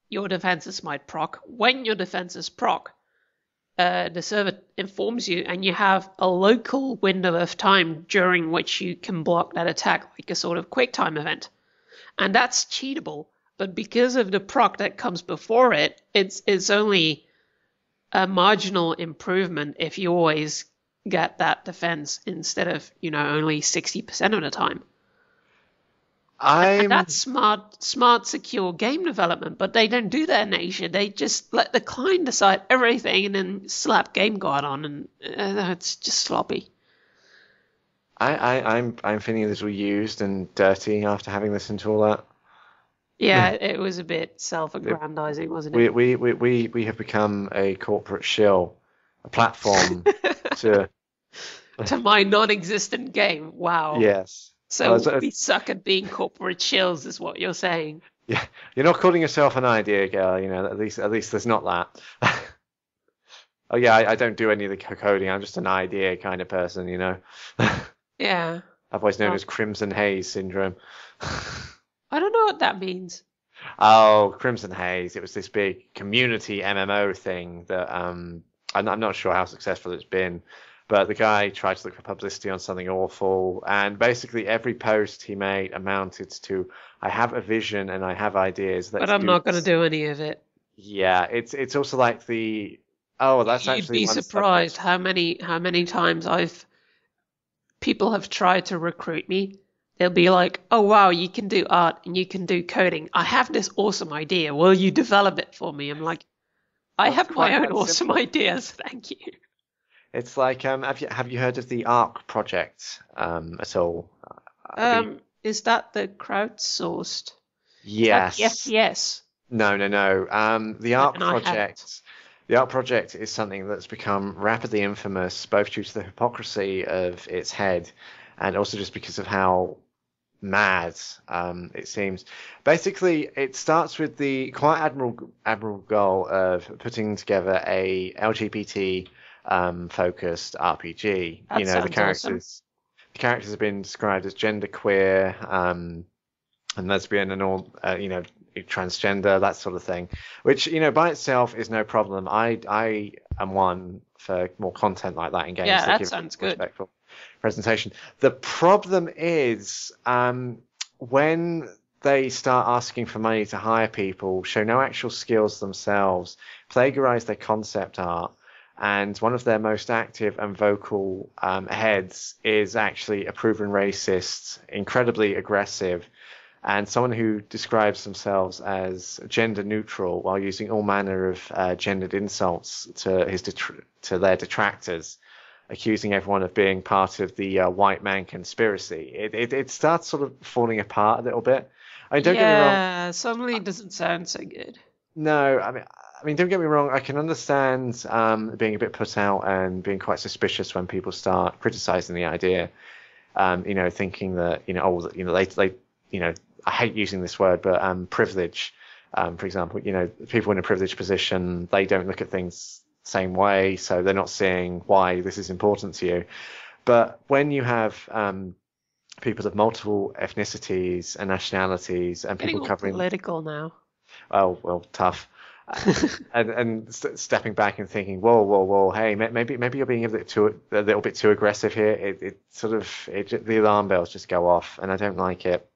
your defenses might proc. When your defenses proc, the server informs you, and you have a local window of time during which you can block that attack, like a sort of quick time event. And that's cheatable, but because of the proc that comes before it, it's only a marginal improvement if you always get that defense instead of, only 60% of the time. And that's smart, secure game development, but they don't do that in Asia. They just let the client decide everything and then slap Game Guard on, and it's just sloppy. I'm feeling a little used and dirty after having listened to all that. Yeah, it was a bit self-aggrandizing, wasn't it? We have become a corporate shill, a platform to my non-existent game. Wow. Yes. So we suck at being corporate shills, is what you're saying. Yeah, you're not calling yourself an idea girl, at least there's not that. Oh yeah, I don't do any of the coding. I'm just an idea kind of person, Yeah. Otherwise known as Crimson Haze syndrome. I don't know what that means. Oh, Crimson Haze. It was this big community MMO thing that I'm not sure how successful it's been. But the guy tried to look for publicity on something awful, and basically every post he made amounted to, I have a vision and I have ideas. But I'm not going to do any of it. Yeah, it's also like that's actually. You'd be surprised how many times people have tried to recruit me. They'll be like, "Oh wow, you can do art and you can do coding. I have this awesome idea. Will you develop it for me?" I'm like, I have my own awesome ideas, thank you. It's like, have you heard of the ARC project at all? Is that the crowdsourced? Yes. Yes. No. The ARC project is something that's become rapidly infamous, both due to the hypocrisy of its head, and also just because of how mad it seems. Basically, it starts with the quite admirable goal of putting together a LGBT focused RPG. That the characters awesome. The characters have been described as genderqueer and lesbian and all transgender, that sort of thing, which by itself is no problem. I am one for more content like that in games. Yeah, that sounds good. Respectful presentation. The problem is when they start asking for money to hire people, show no actual skills themselves, plagiarize their concept art, and one of their most active and vocal heads is actually a proven racist, incredibly aggressive, and someone who describes themselves as gender neutral while using all manner of gendered insults to their detractors, accusing everyone of being part of the white man conspiracy. It starts sort of falling apart a little bit. I mean, don't get me wrong. Yeah, suddenly it doesn't sound so good. No, I mean, don't get me wrong. I can understand being a bit put out and being quite suspicious when people start criticizing the idea. Thinking that they I hate using this word, but privilege, for example, people in a privileged position, they don't look at things the same way, so they're not seeing why this is important to you. But when you have people of multiple ethnicities and nationalities and people covering political now. Oh well, tough. and stepping back and thinking, whoa, hey, maybe you're being a little bit too aggressive here. The alarm bells just go off, and I don't like it.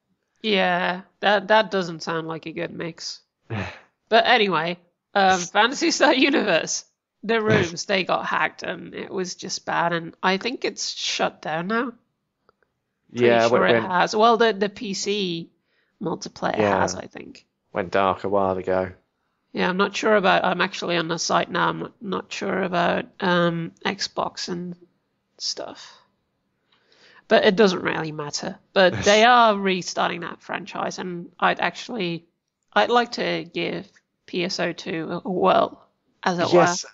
Yeah, that doesn't sound like a good mix. But anyway, Phantasy Star Universe, the rooms, they got hacked, and it was just bad. And I think it's shut down now. Pretty sure it has. Well, the PC multiplayer has, I think. Went dark a while ago. Yeah, I'm not sure about. I'm actually on the site now. I'm not sure about Xbox and stuff. But it doesn't really matter. But they are restarting that franchise, and I'd like to give PSO2 a whirl, as it were. Yes,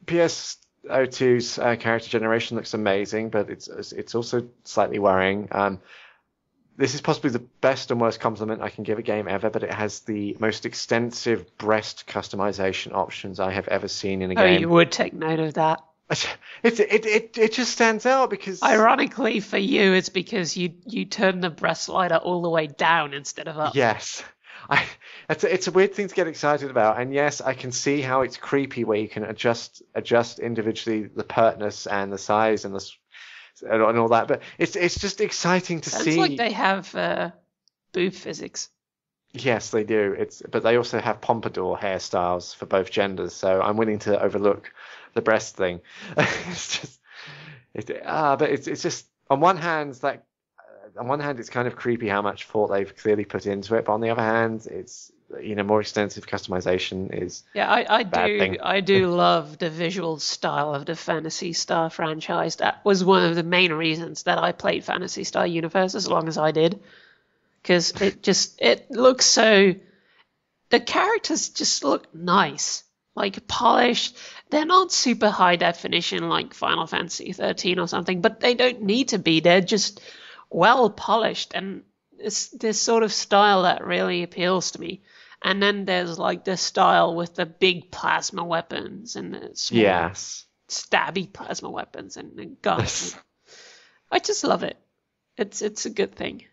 PSO2's character generation looks amazing, but it's also slightly worrying. this is possibly the best and worst compliment I can give a game ever, but it has the most extensive breast customization options I have ever seen in a Oh, game. you would take note of that. It just stands out because Ironically for you, it's because you turn the breast slider all the way down instead of up. yes, it's a weird thing to get excited about, and yes, I can see how it's creepy where you can adjust individually the pertness and the size and and all that, but it's just exciting to Sounds see. like they have boob physics. Yes, they do. But they also have pompadour hairstyles for both genders, so I'm willing to overlook the breast thing. It's just, but it's just on one hand it's kind of creepy how much thought they've clearly put into it, but on the other hand, it's more extensive customization is Yeah, I do love the visual style of the Phantasy Star franchise. That was one of the main reasons that I played Phantasy Star Universe as long as I did. Because it looks so, the characters just look nice, like polished. They're not super high definition like Final Fantasy 13 or something, but they don't need to be. They're just well polished, and it's this sort of style that really appeals to me. And then there's like the style with the big plasma weapons and the small stabby plasma weapons and the guns. I just love it. It's a good thing.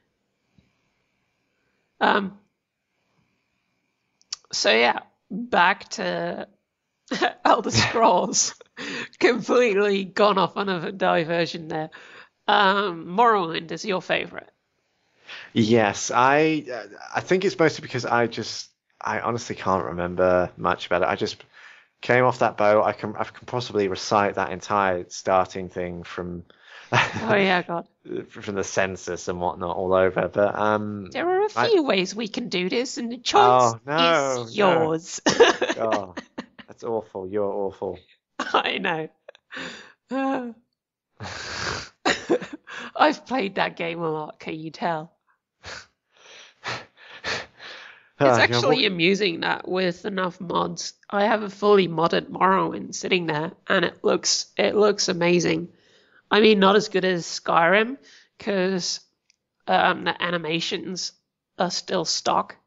So yeah, back to Elder Scrolls. Completely gone off on a diversion there. Morrowind is your favorite. Yes, I think it's mostly because I honestly can't remember much about it. I just came off that boat. I can possibly recite that entire starting thing from Oh yeah, God. from the census and whatnot all over. But there are a few ways we can do this, and the choice is yours. Oh, that's awful. You're awful. I know. I've played that game a lot. Can you tell? It's actually amusing that with enough mods, I have a fully modded Morrowind sitting there, and it looks amazing. I mean, not as good as Skyrim, because the animations are still stock.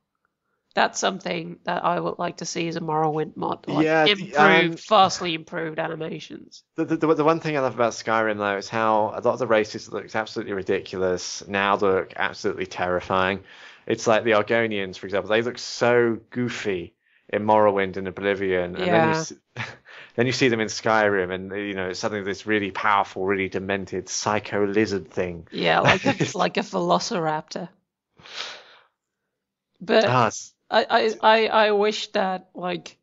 That's something that I would like to see as a Morrowind mod. Like vastly improved animations. The one thing I love about Skyrim, though, is how a lot of the races that looked absolutely ridiculous now look absolutely terrifying. It's like the Argonians, for example. They look so goofy in Morrowind and Oblivion, and then you see them in Skyrim, and it's suddenly this really powerful, really demented psycho lizard thing. Yeah, like a velociraptor. But I wish that like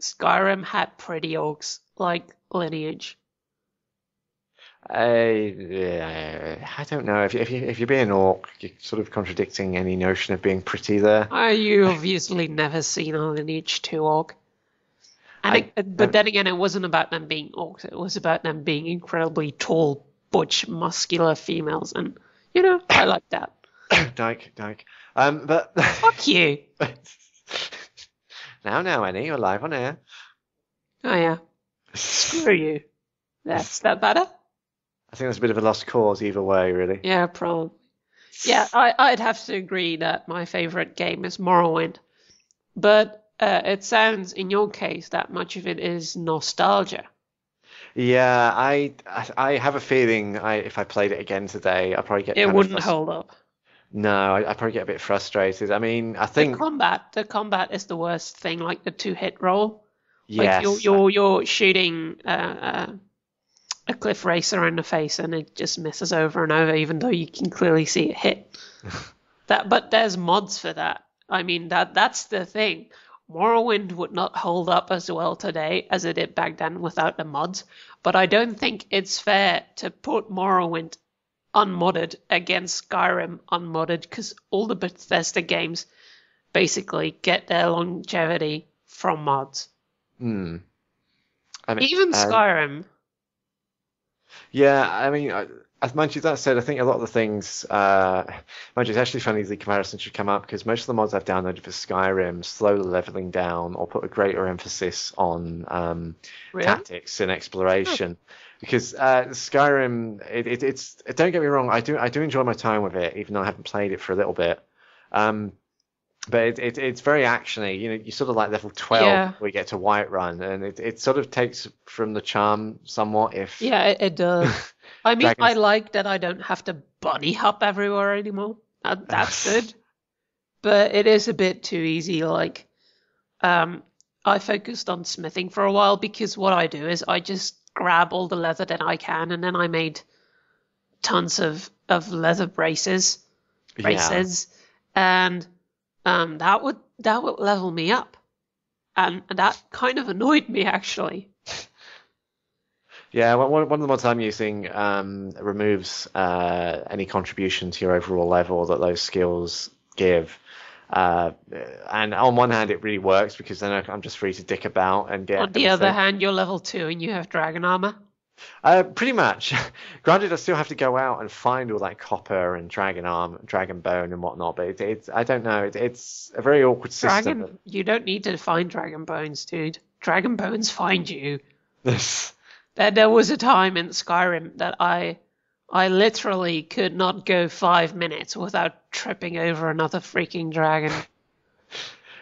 Skyrim had pretty orcs like Lineage. I don't know if you're being an orc, you're sort of contradicting any notion of being pretty there. You obviously never seen a Lineage 2 orc. But then again, it wasn't about them being orcs. It was about them being incredibly tall, butch, muscular females, and I like that. Dyke. But fuck you. Now, Annie, you're live on air. Oh yeah. Screw you. That's that better? I think that's a bit of a lost cause either way, really. Yeah, probably. Yeah, I'd have to agree that my favorite game is Morrowind, but it sounds in your case that much of it is nostalgia. Yeah, I have a feeling if I played it again today, I'd probably get. It wouldn't hold up. No, I'd probably get a bit frustrated. I mean, I think the combat is the worst thing, like the 2-hit roll. Yes. Like you're shooting a cliff racer in the face and it just misses over and over, even though you can clearly see it hit. But there's mods for that. I mean, that's the thing. Morrowind would not hold up as well today as it did back then without the mods, but I don't think it's fair to put Morrowind unmodded against Skyrim unmodded, because all the Bethesda games basically get their longevity from mods. I mean, Even Skyrim. Yeah, I mean, mind you, that said, I think a lot of the things, mind you, it's actually funny the comparison should come up, because most of the mods I've downloaded for Skyrim slow the leveling down or put a greater emphasis on tactics and exploration. because Skyrim, it's don't get me wrong, I do enjoy my time with it, even though I haven't played it for a little bit. But it's very actiony. You know, you sort of like level 12 before you get to Whiterun, and it sort of takes from the charm somewhat. If Yeah, it does. I mean, I dragons, like that I don't have to bunny hop everywhere anymore. That's good. But it is a bit too easy. Like, I focused on smithing for a while because what I do is I just grab all the leather that I can, and then I made tons of leather braces, yeah, and that would level me up, and that kind of annoyed me actually. yeah. One of the mods I'm using removes any contribution to your overall level that those skills give. And on one hand, it really works because then I'm just free to dick about and get On the other hand, you're level 2 and you have dragon armor. Pretty much. Granted, I still have to go out and find all that copper and dragon arm, dragon bone and whatnot. But it's I don't know. It's a very awkward system. You don't need to find dragon bones, dude. Dragon bones find you. There was a time in Skyrim that I literally could not go 5 minutes without tripping over another freaking dragon.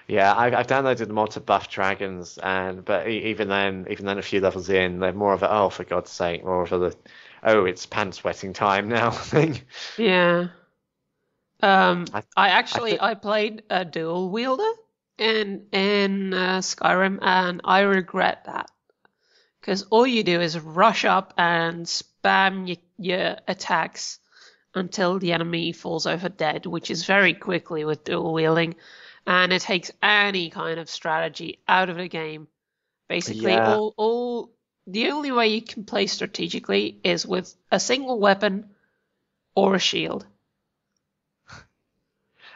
Yeah, I've downloaded the mod to buff dragons, but even then a few levels in, they're more of a oh for God's sake, more of a oh it's pants wetting time now thing. Yeah. I I played a dual wielder in Skyrim, and I regret that because all you do is rush up and spam your attacks until the enemy falls over dead, which is very quickly with dual wielding, and it takes any kind of strategy out of the game. Basically, Yeah. all the only way you can play strategically is with a single weapon or a shield.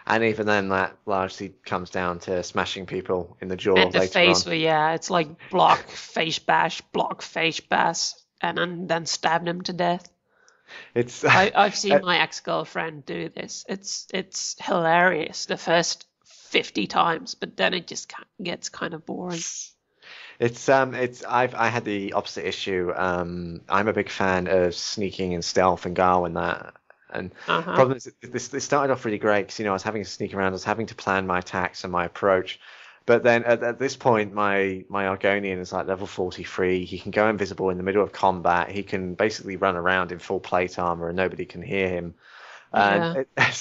And even then, that largely comes down to smashing people in the jaw And the later face, on. well, yeah, it's like block, face bash, and then stab them to death. It's I've seen my ex-girlfriend do this. It's hilarious the first 50 times, but then it just gets kind of boring. I had the opposite issue. I'm a big fan of sneaking and stealth and Garl and that. And problem is, this started off really great because I was having to sneak around, I was having to plan my attacks and my approach. But then at this point, my Argonian is like level 43. He can go invisible in the middle of combat. He can basically run around in full plate armor and nobody can hear him. And Yeah.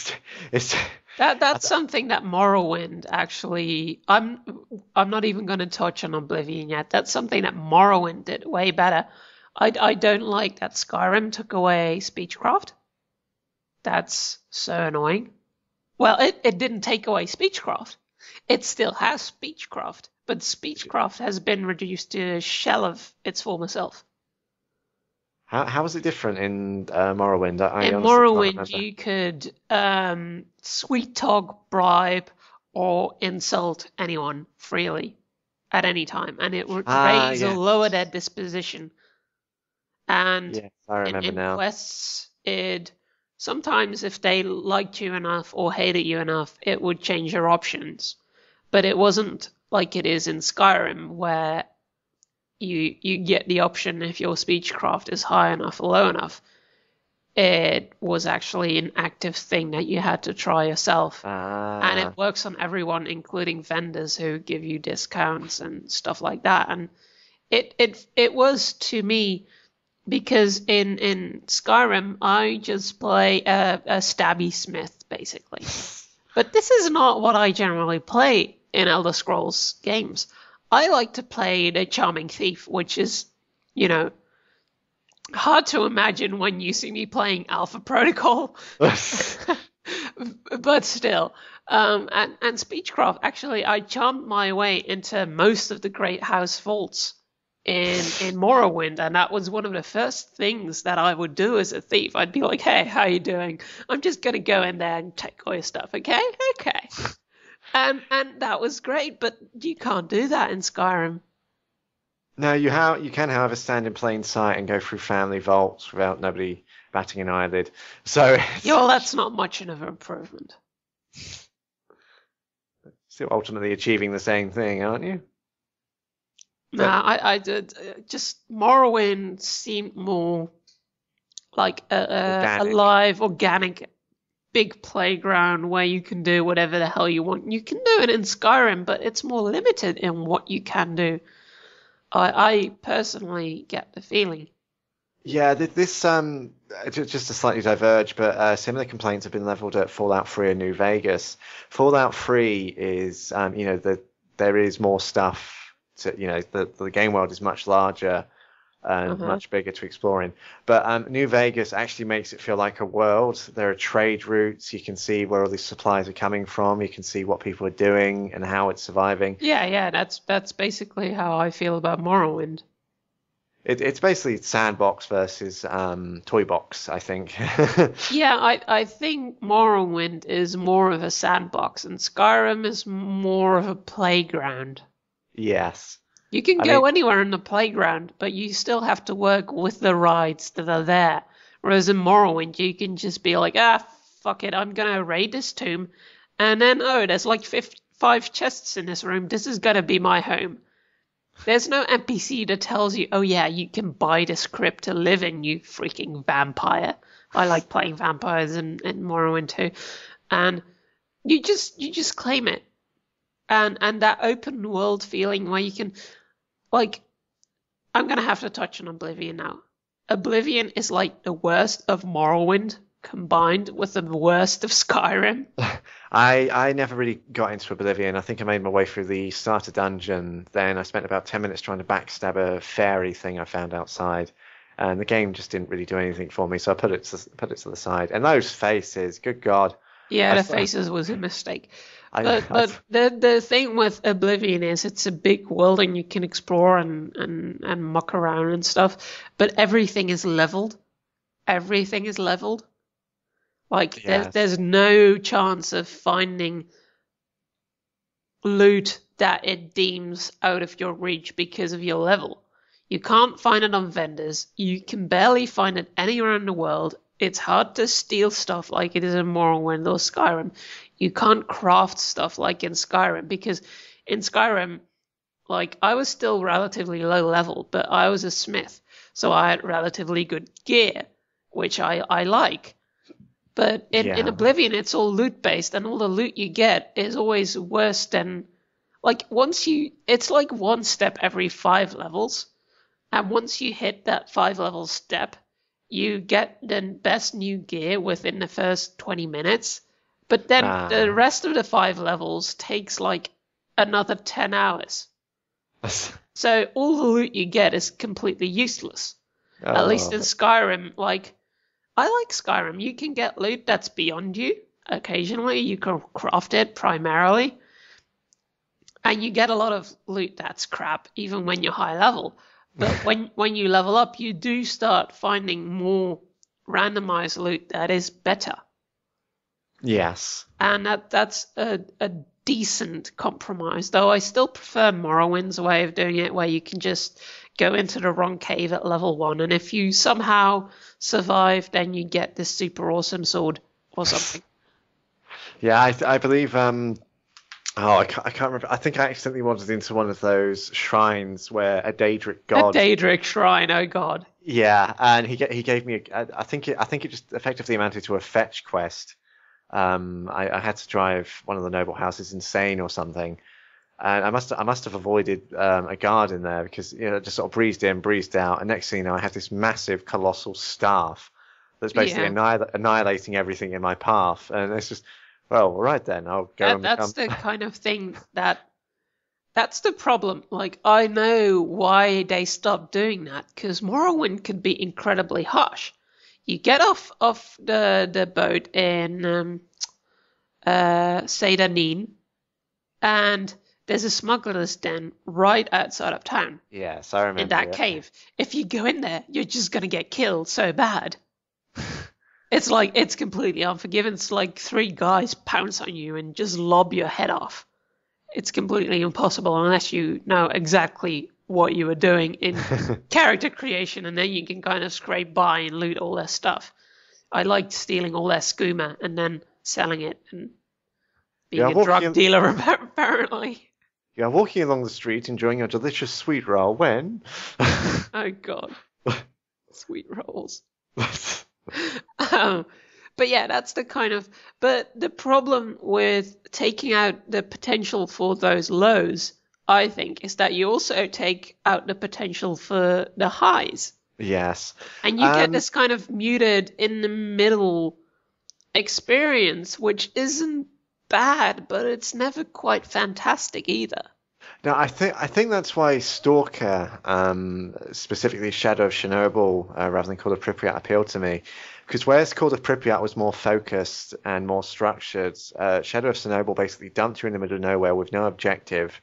it's That's something that Morrowind actually. I'm not even going to touch on Oblivion yet. That's something that Morrowind did way better. I don't like that Skyrim took away speechcraft. That's so annoying. Well, it didn't take away speechcraft. It still has speechcraft, but speechcraft has been reduced to a shell of its former self. how is it different in Morrowind? I In honestly can't Morrowind, remember. you could sweet talk, bribe, or insult anyone freely at any time, and it would raise or Yes. lower their disposition. And Yes, I remember in now. quests, it sometimes if they liked you enough or hated you enough, it would change your options. But it wasn't like it is in Skyrim, where you get the option if your speechcraft is high enough or low enough. It was actually an active thing that you had to try yourself. And it works on everyone, including vendors who give you discounts and stuff like that. And it was to me, because in Skyrim I just play a stabby smith basically. But this is not what I generally play in Elder Scrolls games. I like to play the charming thief, which is, hard to imagine when you see me playing Alpha Protocol. But still. And Speechcraft, actually, I charmed my way into most of the Great House vaults in Morrowind, and that was one of the first things that I would do as a thief. I'd be like, hey, how you doing? I'm just going to go in there and take all your stuff, okay? Okay. And that was great, but you can't do that in Skyrim. No, you can, however, stand in plain sight and go through family vaults without nobody batting an eyelid. So Yeah, well, that's not much of an improvement. still ultimately achieving the same thing, aren't you? No, I did. Just Morrowind seemed more like a Organic. live, organic, big playground where you can do whatever the hell you want. You can do it in Skyrim, but it's more limited in what you can do. I personally get the feeling. Yeah, this just to slightly diverge, but similar complaints have been leveled at Fallout 3 and New Vegas. Fallout 3 is, there is more stuff to, the game world is much larger and Uh-huh. much bigger to explore in. But New Vegas actually makes it feel like a world. There are trade routes. You can see where all these supplies are coming from. You can see what people are doing and how it's surviving. Yeah, that's basically how I feel about Morrowind. It's basically sandbox versus toy box, I think. Yeah, I think Morrowind is more of a sandbox and Skyrim is more of a playground. Yes. You can I go mean, anywhere in the playground, but you still have to work with the rides that are there. Whereas in Morrowind, you can just be like, fuck it, I'm gonna raid this tomb, and then, oh, there's like 5 chests in this room, this is gonna be my home. There's no NPC that tells you, oh yeah, you can buy this crypt to live in, you freaking vampire. I like playing vampires in Morrowind too. And you just claim it. And that open world feeling where you can, like, I'm gonna have to touch on Oblivion now. Oblivion is like the worst of Morrowind combined with the worst of Skyrim. I never really got into Oblivion. I think I made my way through the starter dungeon. Then I spent about 10 minutes trying to backstab a fairy thing I found outside. And the game just didn't really do anything for me, so I put it to the side. And those faces, good God. Yeah, I, the faces was a mistake. I, But the thing with Oblivion is it's a big world and you can explore and muck around and stuff, but everything is leveled. Everything is leveled. Like yes. there's no chance of finding loot that it deems out of your reach because of your level. You can't find it on vendors. You can barely find it anywhere in the world. It's hard to steal stuff like it is in Morrowind or Skyrim. You can't craft stuff like in Skyrim because in Skyrim, like I was still relatively low level, but I was a smith, so I had relatively good gear, which I like. But in Yeah. Oblivion, it's all loot based, and all the loot you get is always worse than like it's like one step every 5 levels, and once you hit that 5 level step, you get the best new gear within the first 20 minutes. But then the Ah. rest of the 5 levels takes like another 10 hours. So all the loot you get is completely useless. At least in Oh, Skyrim, like I like Skyrim. You can get loot that's beyond you. Occasionally, you can craft it primarily, and you get a lot of loot that's crap, even when you're high level. But when you level up, you do start finding more randomized loot that is better, yes. and that's a decent compromise. Though I still prefer Morrowind's way of doing it, where you can just go into the wrong cave at level 1, and if you somehow survive, then you get this super awesome sword or something. Yeah, I believe I can't remember. I think I accidentally wandered into one of those shrines where a Daedric A god. Daedric shrine, oh god. Yeah, and he gave me I think it just effectively amounted to a fetch quest. I had to drive one of the noble houses insane or something, and I must have avoided a guard in there because just sort of breezed in, breezed out, and next thing you know, I had this massive colossal staff that's basically Yeah. annihilating everything in my path, and it's just well, all right then, I'll go and That's become. the kind of thing that's the problem. Like I know why they stopped doing that because Morrowind could be incredibly harsh. You get off the boat in Seyda and there's a smuggler's den right outside of town Yes, I in remember that it. cave. If you go in there, you're just gonna get killed so bad. It's like it's completely unforgiving. It's like 3 guys pounce on you and just lob your head off. It's completely impossible unless you know exactly what you are doing in character creation, and then you can kind of scrape by and loot all their stuff. I liked stealing all their skooma and then selling it and Yeah, being a drug dealer apparently. You are walking along the street enjoying your delicious sweet roll when. Oh God, sweet rolls. um, but yeah, that's the kind of. But the problem with taking out the potential for those lows, I think, is that you also take out the potential for the highs. Yes. And you get this kind of muted in the middle experience, which isn't bad, but it's never quite fantastic either. No, I think that's why Stalker, specifically Shadow of Chernobyl, rather than Call of Pripyat, appealed to me. Because whereas Call of Pripyat was more focused and more structured, Shadow of Chernobyl basically dumped you in the middle of nowhere with no objective,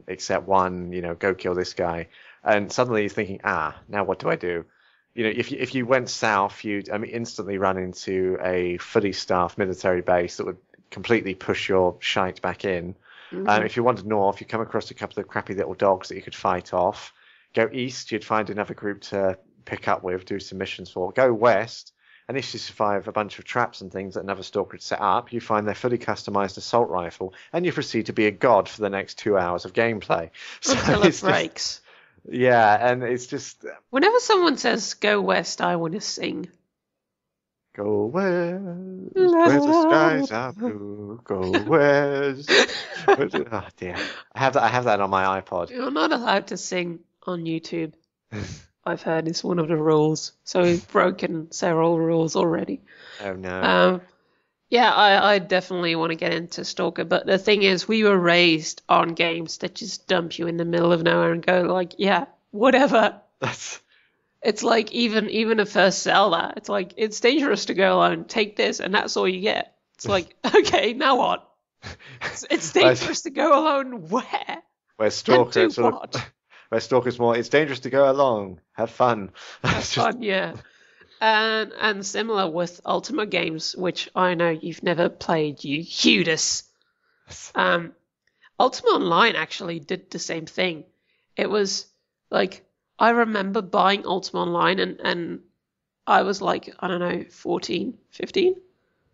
except one, go kill this guy. And suddenly you're thinking, now what do I do? If you went south, you'd instantly run into a fully staffed military base that would completely push your shite back in. Mm-hmm. If you wandered north, you'd come across a couple of crappy little dogs that you could fight off. Go east, you'd find another group to pick up with, do some missions for. Go west, and if you survive a bunch of traps and things that another stalker had set up, you find their fully customized assault rifle, and you proceed to be a god for the next 2 hours of gameplay. Until it breaks. Yeah, and it's just... Whenever someone says, go west, I want to sing. Go west, where the skies are blue. Go west. Oh dear, I have that on my iPod. You're not allowed to sing on YouTube. I've heard it's one of the rules. So we've broken several rules already. Oh no. Yeah, I definitely want to get into Stalker, but the thing is, we were raised on games that just dump you in the middle of nowhere and go like, yeah, whatever. It's like even the first Zelda, it's like, it's dangerous to go alone, take this, and that's all you get. It's like, okay, now what? It's dangerous to go alone where? Where Stalker's more, it's dangerous to go along, have fun. Have fun, yeah. And similar with Ultima games, which I know you've never played, you Judas. Ultima Online actually did the same thing. It was like, I remember buying Ultima Online and I was like, I don't know, 14, 15.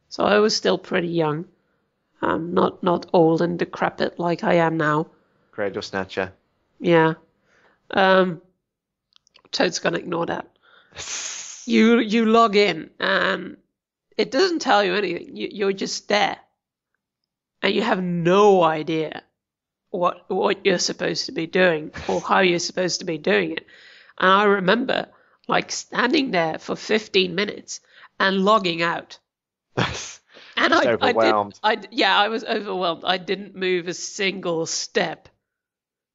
So I was still pretty young. Not old and decrepit like I am now. Cradle snatcher. Yeah. Toad's gonna ignore that. You log in and it doesn't tell you anything. You're just there. And you have no idea what you're supposed to be doing or how you're supposed to be doing it. And I remember like standing there for 15 minutes and logging out. And overwhelmed. I was overwhelmed. I didn't move a single step.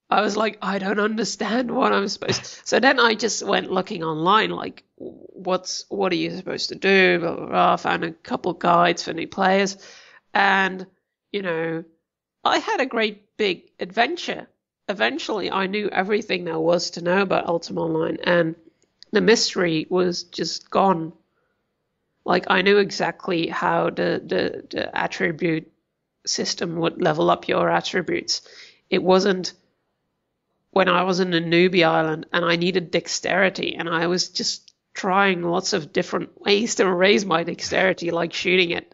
I was like, I don't understand what I'm supposed to. So then I just went looking online, like, what are you supposed to do? Blah, blah, blah. I found a couple guides for new players. And, I had a great big adventure. Eventually, I knew everything there was to know about Ultima Online, and the mystery was just gone. Like, I knew exactly how the attribute system would level up your attributes. It wasn't when I was in a newbie island and I needed dexterity, and I was just trying lots of different ways to raise my dexterity, like shooting at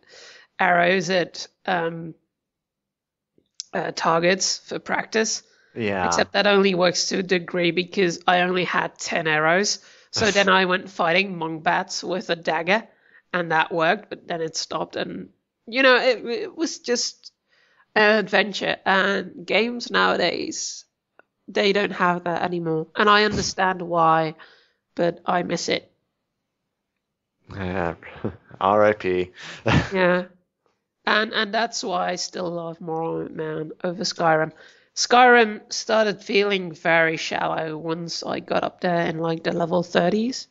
arrows at targets for practice. Yeah. Except that only works to a degree because I only had 10 arrows. So then I went fighting monk bats with a dagger, and that worked, but then it stopped. And, it was just an adventure. And games nowadays, they don't have that anymore. And I understand why, but I miss it. Yeah. R.I.P. Yeah. And that's why I still love Morrowind Man over Skyrim. Skyrim started feeling very shallow once I got up there in like the level 30s.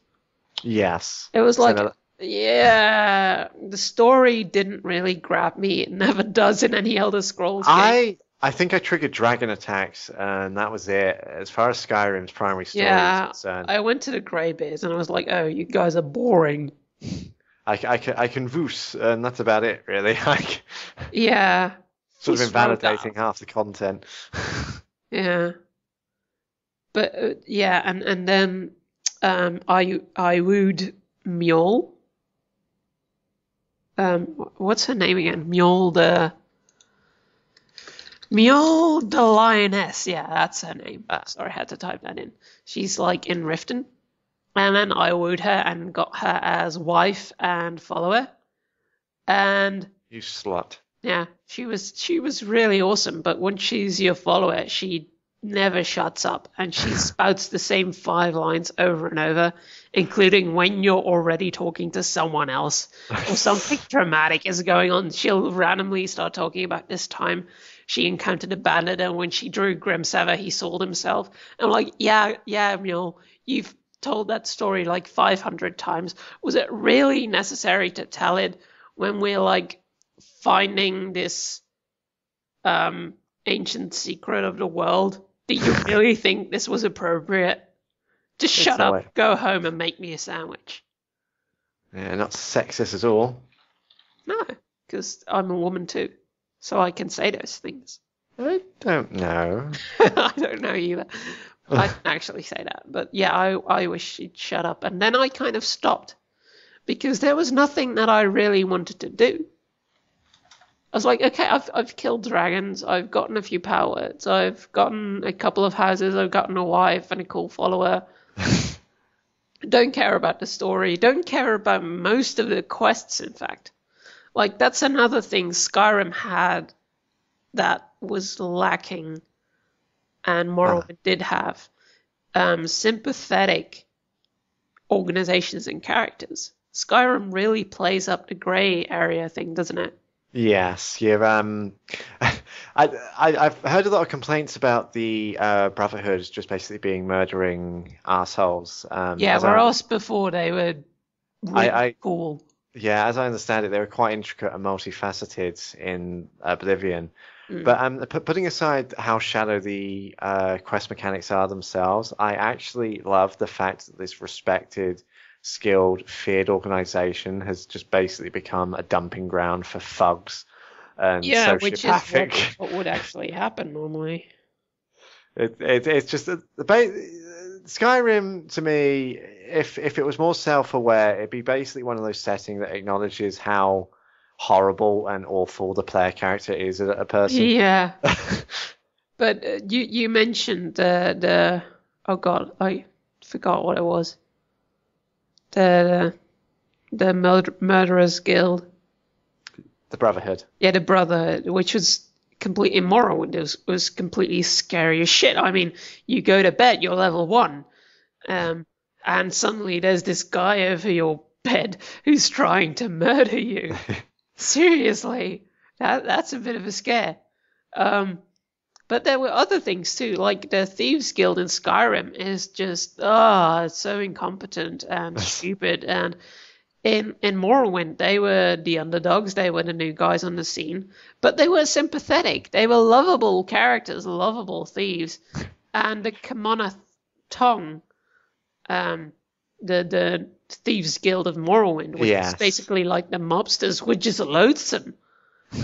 Yes. It was like, the story didn't really grab me. It never does in any Elder Scrolls game. I think I triggered dragon attacks, and that was it. As far as Skyrim's primary story is concerned. I went to the Greybeards and I was like, oh, you guys are boring. I can voos, and that's about it, really. Yeah. Sort of invalidating half the content. Yeah. But, and then I wooed Mjol. What's her name again? Mjol Mule the Lioness. Yeah, that's her name. Ah, Sorry, I had to type that in. She's like in Riften. And then I wooed her and got her as wife and follower. And you slut. yeah, she was really awesome. But when she's your follower, she never shuts up, and she spouts the same 5 lines over and over, including when you're already talking to someone else or something dramatic is going on. She'll randomly start talking about this time she encountered a bandit, and when she drew Grimsever, he sold himself. And I'm like, yeah, Mule, you've told that story like 500 times. Was it really necessary to tell it when we're like finding this ancient secret of the world? Do you really think this was appropriate? Just shut up, go home and make me a sandwich. Yeah, not sexist at all. No, because I'm a woman too, so I can say those things. I don't know. I don't know either. I didn't actually say that, but yeah, I wish she'd shut up. And then I kind of stopped because there was nothing that I really wanted to do. I was like, okay, I've killed dragons, I've gotten a few power words, I've gotten a couple of houses, I've gotten a wife and a cool follower. Don't care about the story, don't care about most of the quests, in fact. Like, that's another thing Skyrim had that was lacking, and Morrowind did have. Sympathetic organizations and characters. Skyrim really plays up the grey area thing, doesn't it? Yes, you're. I've heard a lot of complaints about the Brotherhood just basically being murdering assholes. Yeah, whereas before they were really cool. Yeah, as I understand it, they were quite intricate and multifaceted in Oblivion. But putting aside how shallow the quest mechanics are themselves, I actually love the fact that this respected, skilled, feared organization has just basically become a dumping ground for thugs and sociopathic. Which is what would actually happen normally. It's just Skyrim to me. If it was more self-aware, it'd be basically one of those settings that acknowledges how horrible and awful the player character is as a person. Yeah. But you mentioned the oh god, I forgot what it was. The Murderers Guild. The Brotherhood. Yeah, the Brotherhood, which was completely immoral. It was completely scary as shit. I mean, you go to bed, you're level 1, and suddenly there's this guy over your bed who's trying to murder you. Seriously, that's a bit of a scare. But there were other things too, like the Thieves Guild in Skyrim is just it's so incompetent and stupid. And in Morrowind, they were the underdogs, they were the new guys on the scene, but they were sympathetic. They were lovable characters, lovable thieves. And the Kamona Tong, the Thieves Guild of Morrowind, which is basically like the mobsters, were just loathsome.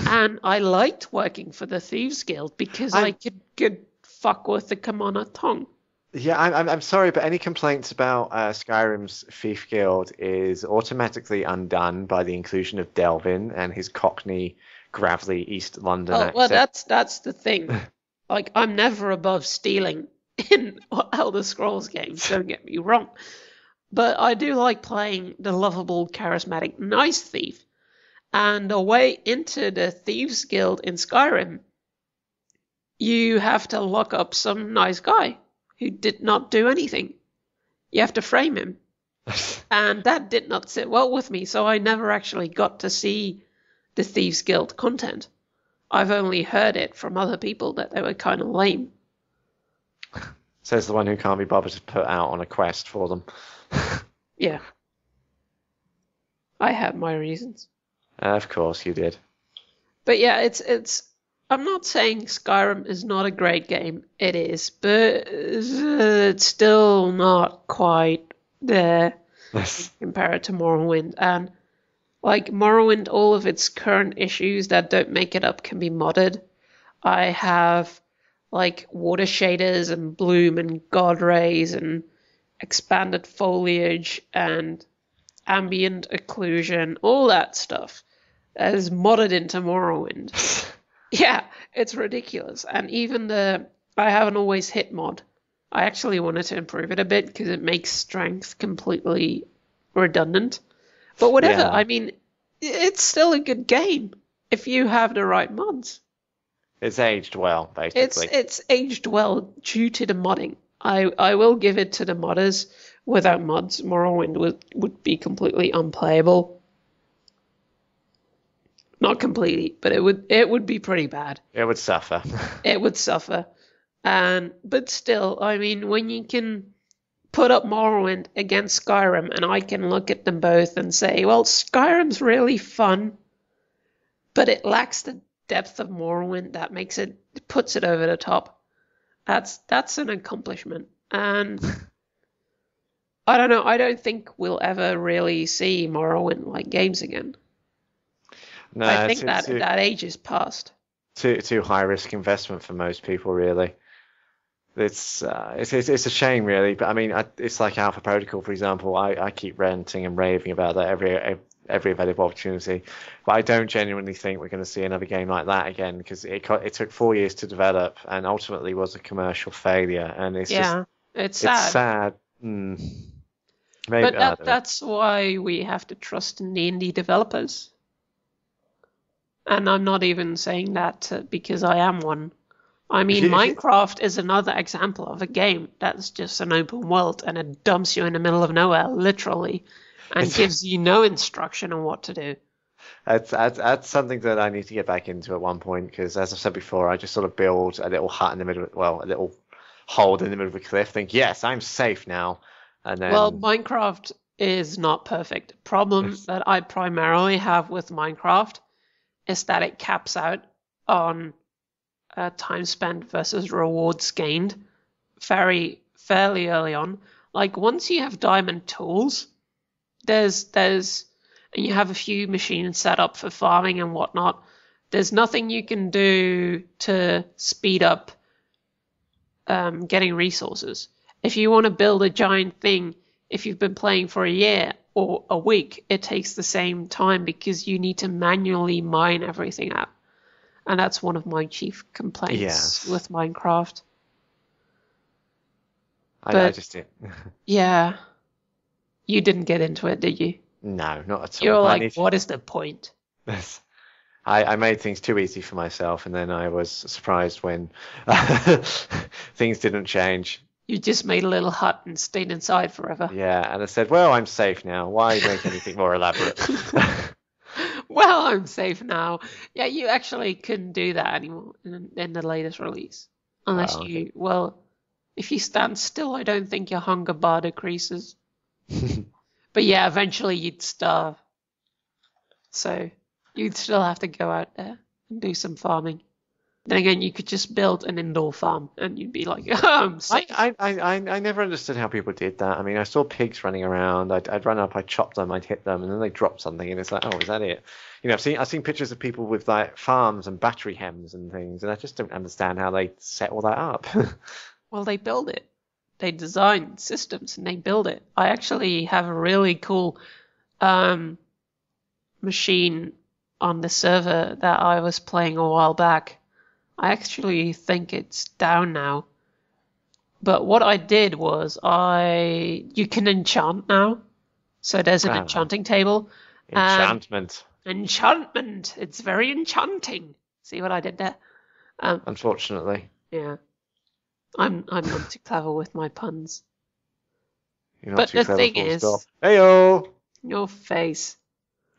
And I liked working for the Thieves Guild because I could fuck with the Kamona Tong. Yeah, I'm sorry, but any complaints about Skyrim's Thief Guild is automatically undone by the inclusion of Delvin and his Cockney, gravelly East London accent. Well, that's the thing. Like, I'm never above stealing in Elder Scrolls games, don't get me wrong. But I do like playing the lovable, charismatic, nice thief. And the way into the Thieves Guild in Skyrim, you have to lock up some nice guy who did not do anything. You have to frame him. And that did not sit well with me, so I never actually got to see the Thieves Guild content. I've only heard it from other people that they were kind of lame. Says the one who can't be bothered to put out on a quest for them. Yeah. I had my reasons. Of course you did. But yeah, it's I'm not saying Skyrim is not a great game. It is, but it's still not quite there compared to Morrowind. And like Morrowind, all of its current issues that don't make it up can be modded. I have like water shaders and bloom and god rays and expanded foliage and ambient occlusion, all that stuff that is modded into Morrowind. Yeah, it's ridiculous. And even the I haven't always hit mod, I actually wanted to improve it a bit because it makes strength completely redundant. But whatever, Yeah, I mean, it's still a good game if you have the right mods. it's aged well, basically. It's aged well due to the modding. I will give it to the modders. Without mods, Morrowind would be completely unplayable. Not completely, but it would be pretty bad. It would suffer. It would suffer. And but still, I mean, when you can put up Morrowind against Skyrim, and I can look at them both and say, well, Skyrim's really fun, but it lacks the depth of Morrowind that puts it over the top. That's an accomplishment. And I don't know, I don't think we'll ever really see Morrowind like games again. No, I think that age is past. too high risk investment for most people, really. It's a shame, really. But I mean, it's like Alpha Protocol, for example. I keep ranting and raving about that every available opportunity, but I don't genuinely think we're going to see another game like that again because it took 4 years to develop and ultimately was a commercial failure. And it's Yeah, it's sad. sad. Maybe But I don't know. that's why we have to trust in the indie developers. And I'm not even saying that because I am one. I mean, Minecraft is another example of a game that's just an open world and it dumps you in the middle of nowhere, literally, and gives you no instruction on what to do. That's something that I need to get back into at one point because, as I've said before, I just sort of build a little hut in the middle, well, a little hold in the middle of a cliff. Think, yes, I'm safe now, and Well, then Minecraft is not perfect. Problem that I primarily have with Minecraft is that it caps out on time spent versus rewards gained fairly early on. Like once you have diamond tools, and you have a few machines set up for farming and whatnot. There's nothing you can do to speed up getting resources. If you want to build a giant thing, if you've been playing for a year or a week, it takes the same time because you need to manually mine everything out. And that's one of my chief complaints with Minecraft. I just did. Yeah, you didn't get into it, did you? No, not at all. You're like, what is the point? I made things too easy for myself, and then I was surprised when things didn't change. You just made a little hut and stayed inside forever. Yeah, and I said, well, I'm safe now. Why make anything more elaborate? Well, I'm safe now. Yeah, you actually couldn't do that anymore in the latest release. Unless if you stand still, I don't think your hunger bar decreases. But yeah, eventually you'd starve. So you'd still have to go out there and do some farming. Then again, you could just build an indoor farm and you'd be like, oh, I'm safe. I never understood how people did that. I mean, I saw pigs running around. I'd run up, I'd chop them, I'd hit them, and then they drop something, and it's like, oh, is that it? You know, I've seen pictures of people with like farms and battery hems and things, and I just don't understand how they set all that up. Well, they build it. They design systems and they build it. I actually have a really cool machine on the server that I was playing a while back. I actually think it's down now. But what I did was you can enchant now. So there's an enchanting table. Enchantment. Enchantment. It's very enchanting. See what I did there? Unfortunately. Yeah. I'm not too clever with my puns. You're not but too the clever, thing full is, stop. Heyo! Your face.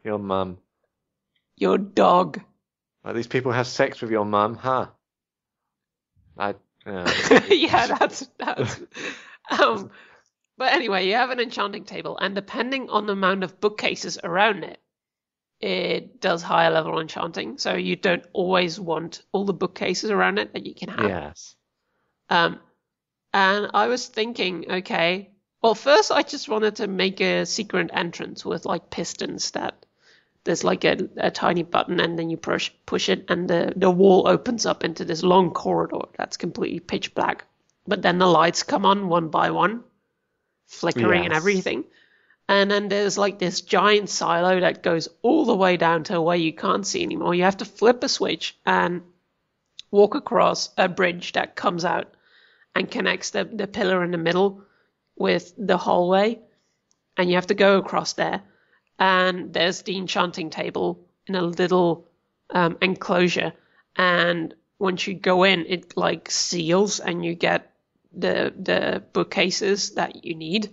Your mum. Your dog. Well, these people have sex with your mum, huh? Yeah, that's. But anyway, you have an enchanting table, and depending on the amount of bookcases around it, it does higher level enchanting. So you don't always want all the bookcases around it that you can have. Yes. And I was thinking, okay, well, first I just wanted to make a secret entrance with like pistons that there's like a tiny button and then you push it and the wall opens up into this long corridor that's completely pitch black. But then the lights come on one by one, flickering and everything. And then there's like this giant silo that goes all the way down to where you can't see anymore. You have to flip a switch and walk across a bridge that comes out and connects the pillar in the middle with the hallway, and you have to go across there. And there's the enchanting table in a little enclosure, and once you go in, it like seals, and you get the bookcases that you need.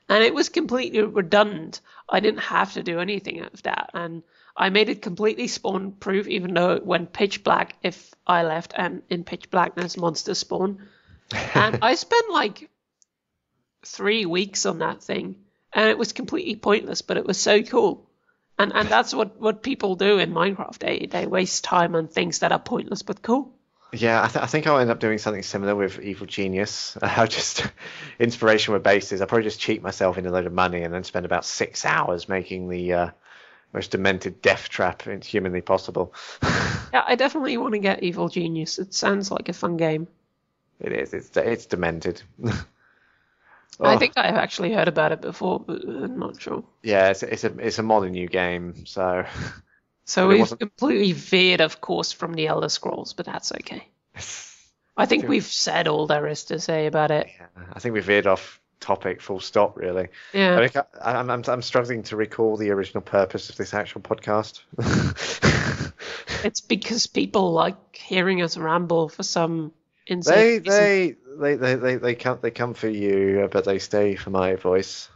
And it was completely redundant. I didn't have to do anything of that, and I made it completely spawn proof, even though it went pitch black if I left, and in pitch blackness monsters spawn. And I spent like 3 weeks on that thing, and it was completely pointless, but it was so cool. And that's what people do in Minecraft. They waste time on things that are pointless but cool. Yeah, I think I'll end up doing something similar with Evil Genius. I'll just inspiration with bases. I'll probably just cheat myself in a load of money and then spend about 6 hours making the most demented death trap humanly possible. Yeah, I definitely want to get Evil Genius. It sounds like a fun game. It is. It's demented. I think I've actually heard about it before, but I'm not sure. Yeah, it's a modern new game, so. So we've completely veered, of course, from the Elder Scrolls, but that's okay. I think we've said all there is to say about it. Yeah, I think we veered off topic, full stop, really. Yeah. I think I'm struggling to recall the original purpose of this actual podcast. It's because people like hearing us ramble for some insane reason. They come for you, but they stay for my voice.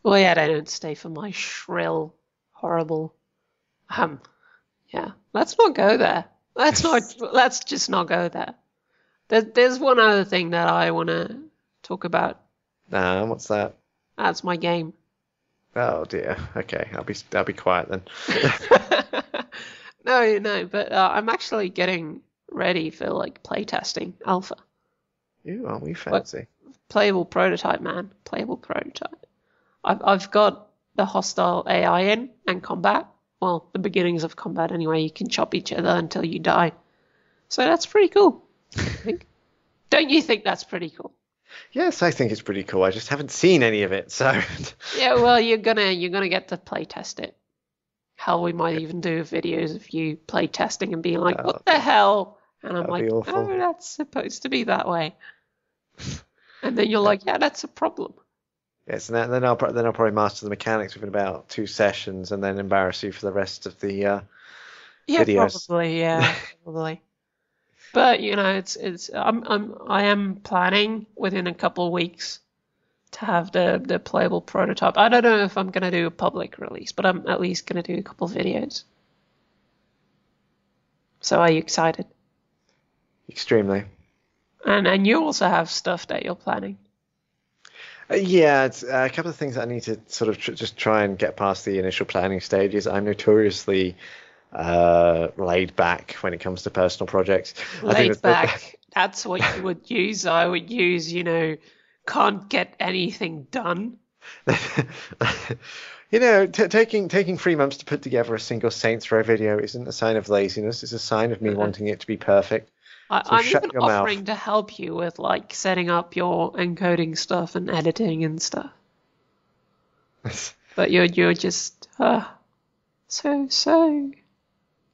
Well, yeah, they don't stay for my shrill, horrible. Yeah. Let's not go there. Let's just not go there. There's one other thing that I want to talk about. Nah, what's that? That's my game. Oh dear. Okay, I'll be quiet then. No, but I'm actually getting ready for like playtesting alpha. Ooh, aren't we fancy? Playable prototype, man. Playable prototype. I've got the hostile AI in and combat. Well, the beginnings of combat anyway. You can chop each other until you die. So that's pretty cool, I think. Don't you think that's pretty cool? Yes, I think it's pretty cool. I just haven't seen any of it, so. Yeah, well, you're gonna get to play test it. Hell, we might even do videos of you play testing and being like, "What the hell?" And I'm like, "Oh, that's supposed to be that way." And then you're like, "Yeah, that's a problem." Yes, and then I'll probably master the mechanics within about 2 sessions, and then embarrass you for the rest of the videos. Probably. But you know, I am planning within a couple of weeks to have the playable prototype. I don't know if I'm gonna do a public release, but I'm at least gonna do a couple of videos. So are you excited? Extremely. And you also have stuff that you're planning. Yeah, it's a couple of things that I need to sort of just try and get past the initial planning stages. I'm notoriously laid back when it comes to personal projects. Laid back. That's what you would use. I would use, can't get anything done. Taking 3 months to put together a single Saints Row video isn't a sign of laziness. It's a sign of me wanting it to be perfect. I'm even offering to help you with like setting up your encoding stuff and editing and stuff. But you're just so.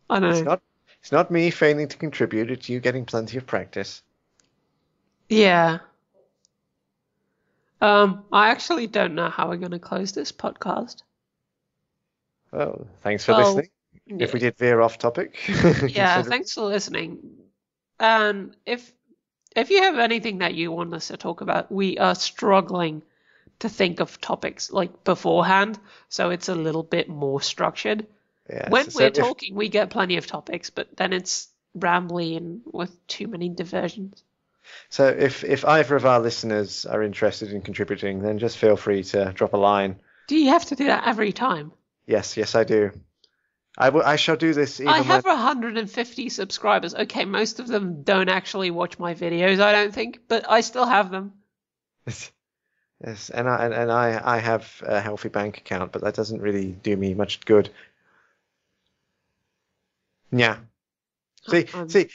I don't know. It's not me failing to contribute. It's you getting plenty of practice. Yeah. I actually don't know how we're going to close this podcast. Well, thanks for listening. Yeah. If we did veer off topic. Yeah, thanks for listening. And if you have anything that you want us to talk about, we are struggling to think of topics like beforehand, so it's a little bit more structured. Yeah, when we're talking, we get plenty of topics, but then it's rambly and with too many diversions. So if either of our listeners are interested in contributing, then just feel free to drop a line. Do you have to do that every time? Yes, I do. I shall do this even I have 150 subscribers. Okay, most of them don't actually watch my videos, I don't think, but I still have them. Yes, and I have a healthy bank account, but that doesn't really do me much good. Yeah. See,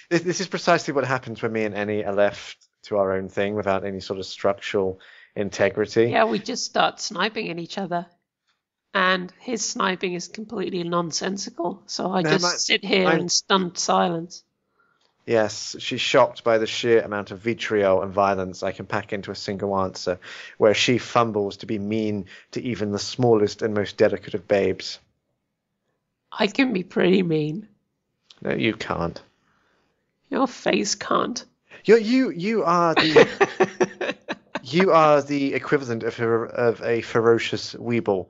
this is precisely what happens when me and Annie are left to our own thing without any sort of structural integrity. Yeah, we just start sniping at each other. And his sniping is completely nonsensical, so I just sit here in stunned silence. Yes, she's shocked by the sheer amount of vitriol and violence I can pack into a single answer, where she fumbles to be mean to even the smallest and most delicate of babes. I can be pretty mean. No, you can't. Your face can't. You are the you are the equivalent of a ferocious weeble.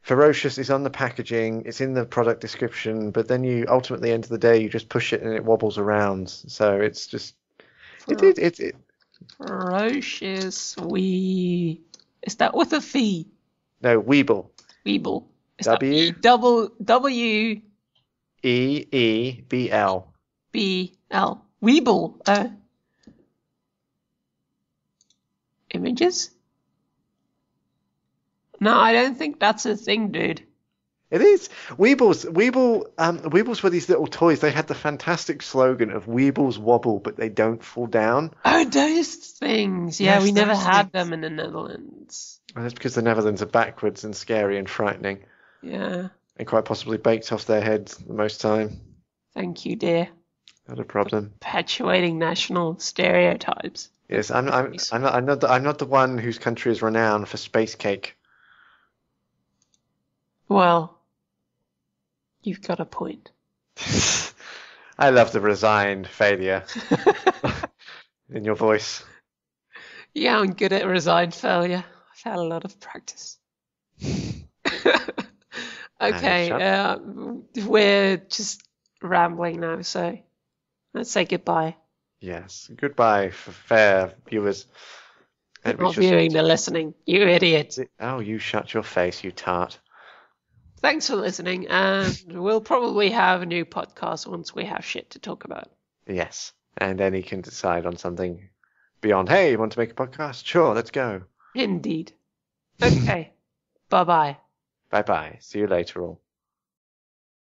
Ferocious is on the packaging, it's in the product description, but then you ultimately, end of the day, you just push it and it wobbles around. So it's just it. Ferocious Is that with a V? No, weeble. Weeble. Is W that W E-E-B-L. B-L. Weeble. Images? No, I don't think that's a thing, dude. It is. Weebles were these little toys. They had the fantastic slogan of Weebles wobble, but they don't fall down. Oh, those things. Yeah, Yes, we never those had things. them in the Netherlands. And that's because the Netherlands are backwards and scary and frightening, Yeah. and quite possibly baked off their heads the most time. Thank you, dear. Not a problem. Perpetuating national stereotypes. Yes, I'm not the one whose country is renowned for space cake. Well, you've got a point. I love the resigned failure in your voice. Yeah, I'm good at resigned failure. I've had a lot of practice. Okay, we're just rambling now, so let's say goodbye. Yes. Goodbye, fair viewers. Not viewing, they're listening. You idiot. Oh, you shut your face, you tart. Thanks for listening, and we'll probably have a new podcast once we have shit to talk about. Yes. And then he can decide on something beyond, hey, you want to make a podcast? Sure, let's go. Indeed. Okay. Bye-bye. Bye-bye. See you later all.